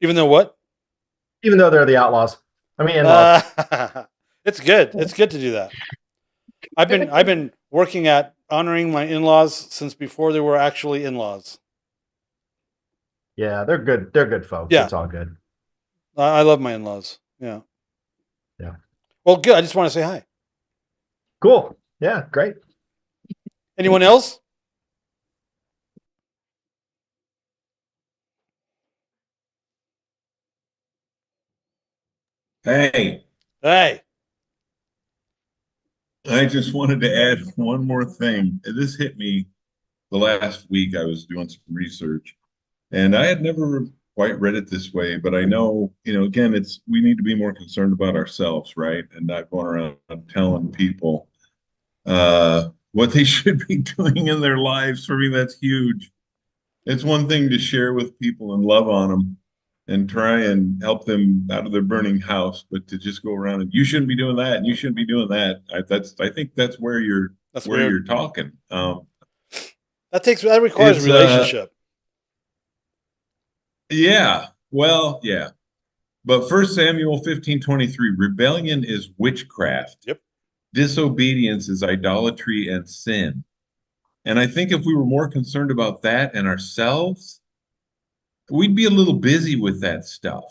Even though what? the outlaws. I mean, in-laws. It's good. It's good to do that. I've been working at honoring my in-laws since before they were actually in-laws. Yeah, they're good. They're good folks. Yeah. It's all good. I love my in-laws. Yeah. Yeah. Well, good. I just want to say hi. Cool. Yeah, great. Anyone else? Hey, Hey. I just wanted to add one more thing. This hit me the last week. I was doing some research, and I had never quite read it this way, but I know, again, we need to be more concerned about ourselves, right? And not going around telling people what they should be doing in their lives. For me, that's huge. It's one thing to share with people and love on them and try and help them out of their burning house, but to just go around and you shouldn't be doing that and you shouldn't be doing that. I think that's where you're weird. you're talking. That requires It's, a relationship. Yeah. Well, yeah. But 1 Samuel 15:23, rebellion is witchcraft. Yep. Disobedience is idolatry and sin. And I think if we were more concerned about that and ourselves, we'd be a little busy with that stuff.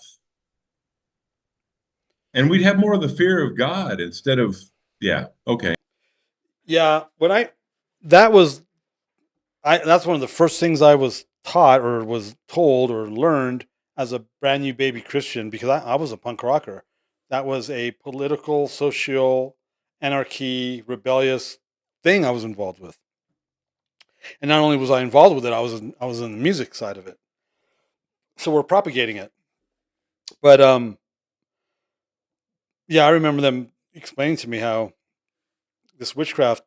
And we'd have more of the fear of God instead of, yeah, okay. Yeah, that's one of the first things I was taught or was told or learned as a brand new baby Christian, because I was a punk rocker. That was a political, social, anarchy, rebellious thing I was involved with. And not only was I involved with it, I was in the music side of it. So we're propagating it. But yeah, I remember them explaining to me how this witchcraft,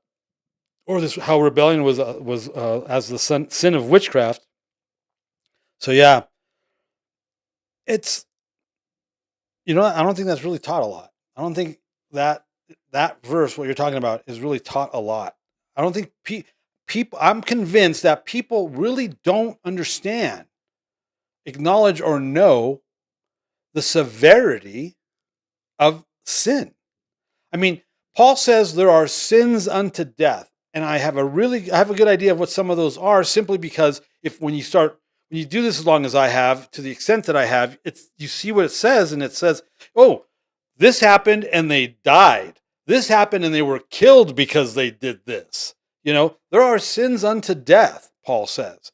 or this how rebellion was as the sin of witchcraft. So yeah, it's I don't think that's really taught a lot. I don't think that verse, what you're talking about, is really taught a lot. I don't think people. I'm convinced that people really don't understand, acknowledge, or know the severity of sin. I mean, Paul says there are sins unto death, and I have a good idea of what some of those are, simply because when you do this as long as I have, to the extent that I have, you see what it says, and it says, oh, this happened and they died. This happened and they were killed because they did this. There are sins unto death, Paul says.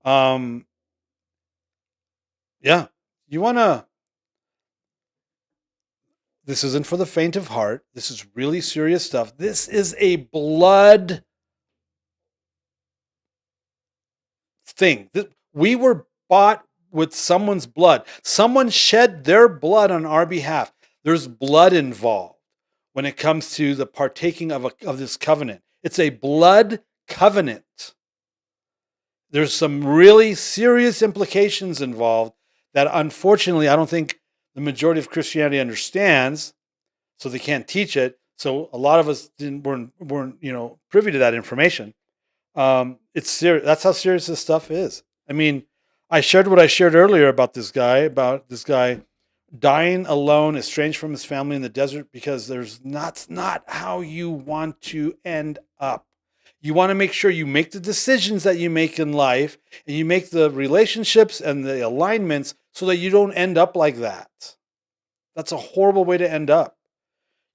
Yeah, you want to. This isn't for the faint of heart. This is really serious stuff. This is a blood thing. We were bought with someone's blood. Someone shed their blood on our behalf. There's blood involved when it comes to the partaking of this covenant. It's a blood covenant. There's some really serious implications involved that, unfortunately, I don't think the majority of Christianity understands, so they can't teach it. So a lot of us weren't privy to that information. It's serious. That's how serious this stuff is. I mean, I shared what I shared earlier about this guy dying alone, estranged from his family in the desert, because that's not how you want to end up. You want to make sure you make the decisions that you make in life, and you make the relationships and the alignments so that you don't end up like that. That's a horrible way to end up.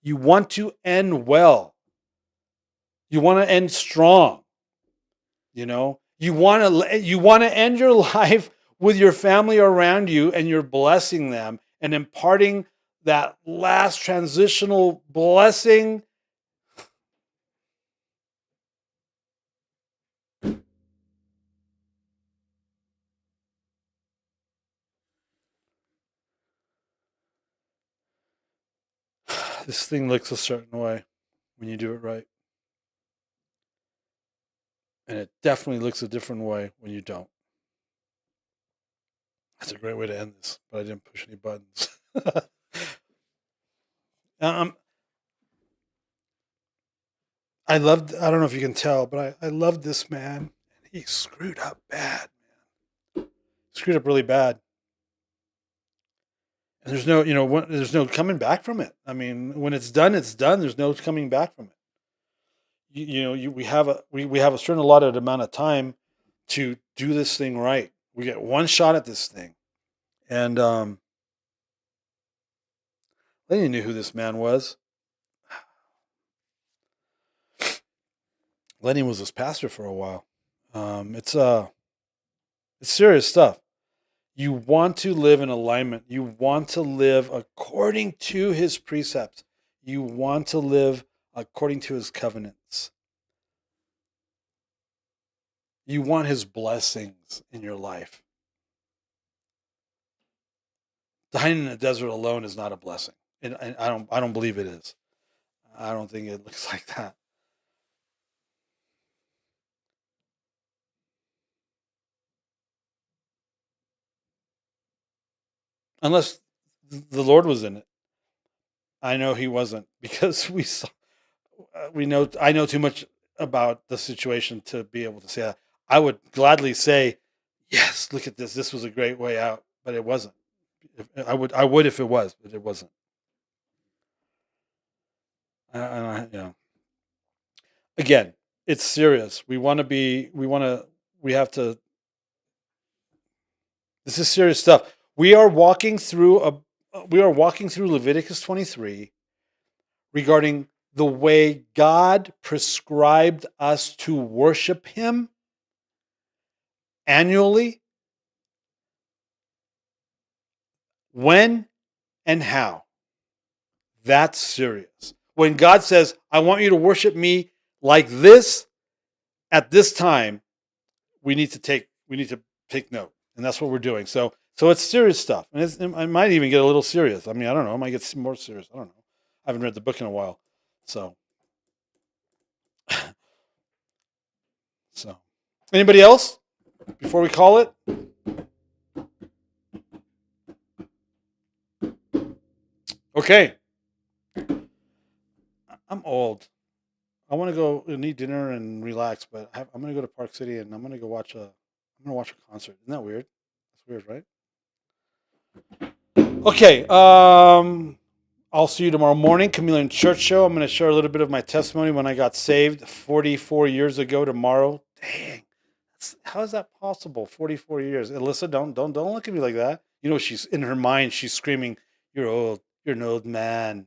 You want to end well. You want to end strong. You want to end your life with your family around you, and you're blessing them and imparting that last transitional blessing. This thing looks a certain way when you do it right. And it definitely looks a different way when you don't. That's a great way to end this, but I didn't push any buttons. I don't know if you can tell, but I loved this man. He screwed up bad, man. Screwed up really bad. And there's no coming back from it. I mean, when it's done, it's done. There's no coming back from it. We have a certain allotted amount of time to do this thing right. We get one shot at this thing. And Lenny knew who this man was. Lenny was his pastor for a while. It's serious stuff. You want to live in alignment. You want to live according to his precepts. You want to live according to his covenants. You want his blessings in your life. Dying in the desert alone is not a blessing. And I don't believe it is. I don't think it looks like that. Unless the Lord was in it. I know he wasn't, because I know too much about the situation to be able to say that. I would gladly say, yes, look at this. This was a great way out, but it wasn't. I would if it was, but it wasn't. Again, it's serious. We have to. This is serious stuff. We are walking through Leviticus 23 regarding the way God prescribed us to worship him annually, when and how. That's serious. When God says, I want you to worship me like this at this time, we need to take note. And that's what we're doing. So So it's serious stuff, and it might even get a little serious. I mean, I don't know. It might get more serious. I don't know. I haven't read the book in a while, so. So, anybody else before we call it? Okay. I'm old. I want to go and eat dinner and relax, but I'm going to go to Park City and I'm going to go watch a concert. Isn't that weird? That's weird, right? Okay. I'll see you tomorrow morning, Chameleon Church Show. I'm going to share a little bit of my testimony when I got saved 44 years ago tomorrow. Dang. How is that possible? 44 years. Alyssa, don't look at me like that. You know, she's in her mind, she's screaming, "You're old. You're an old man.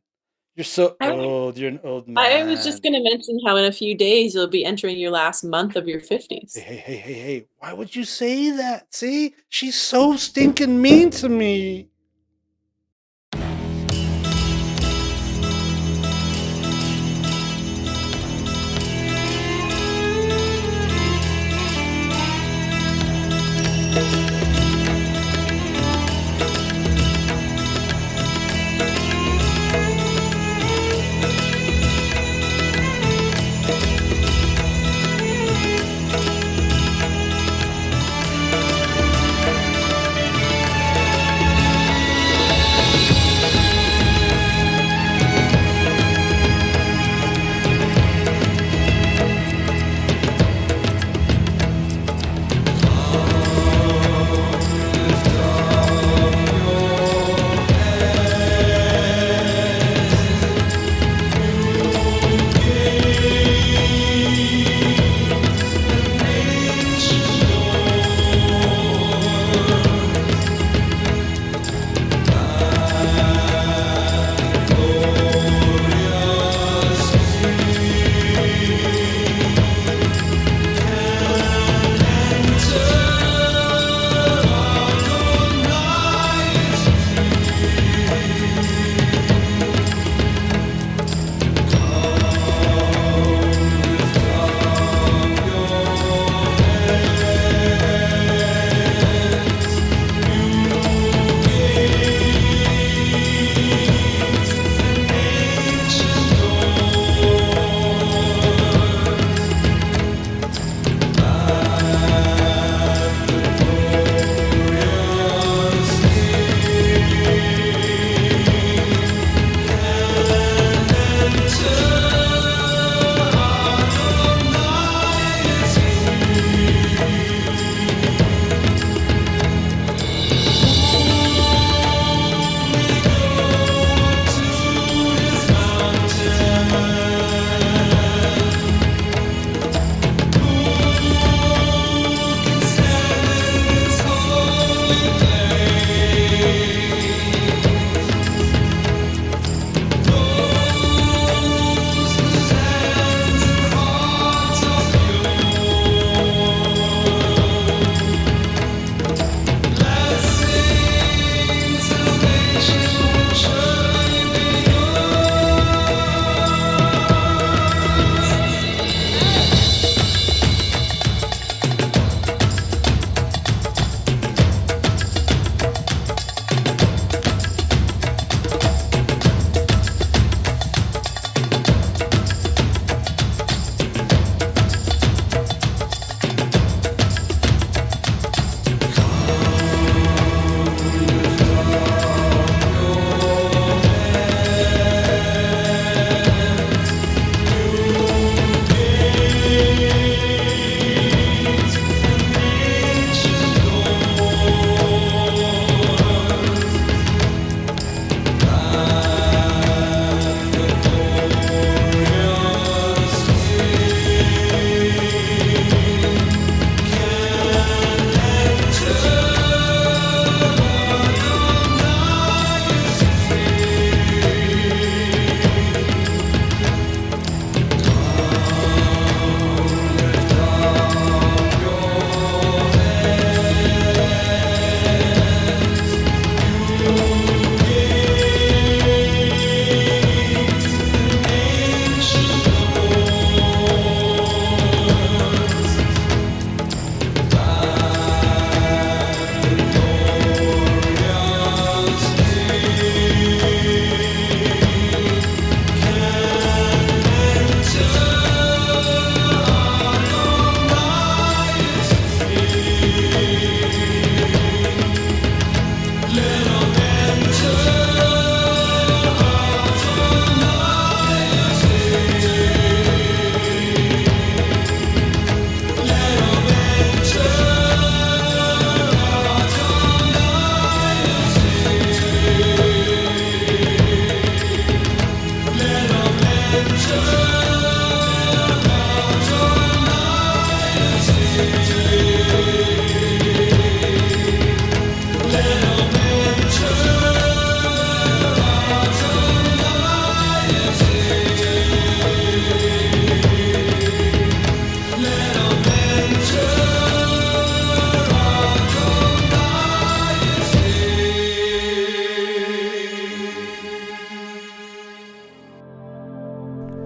You're so old. You're an old man." I was just going to mention how in a few days you'll be entering your last month of your 50s. Hey. Why would you say that? See? She's so stinking mean to me.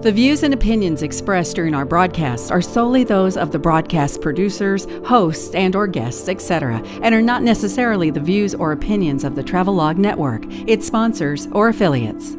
The views and opinions expressed during our broadcasts are solely those of the broadcast producers, hosts, and/or guests, etc., and are not necessarily the views or opinions of the Travelog Network, its sponsors, or affiliates.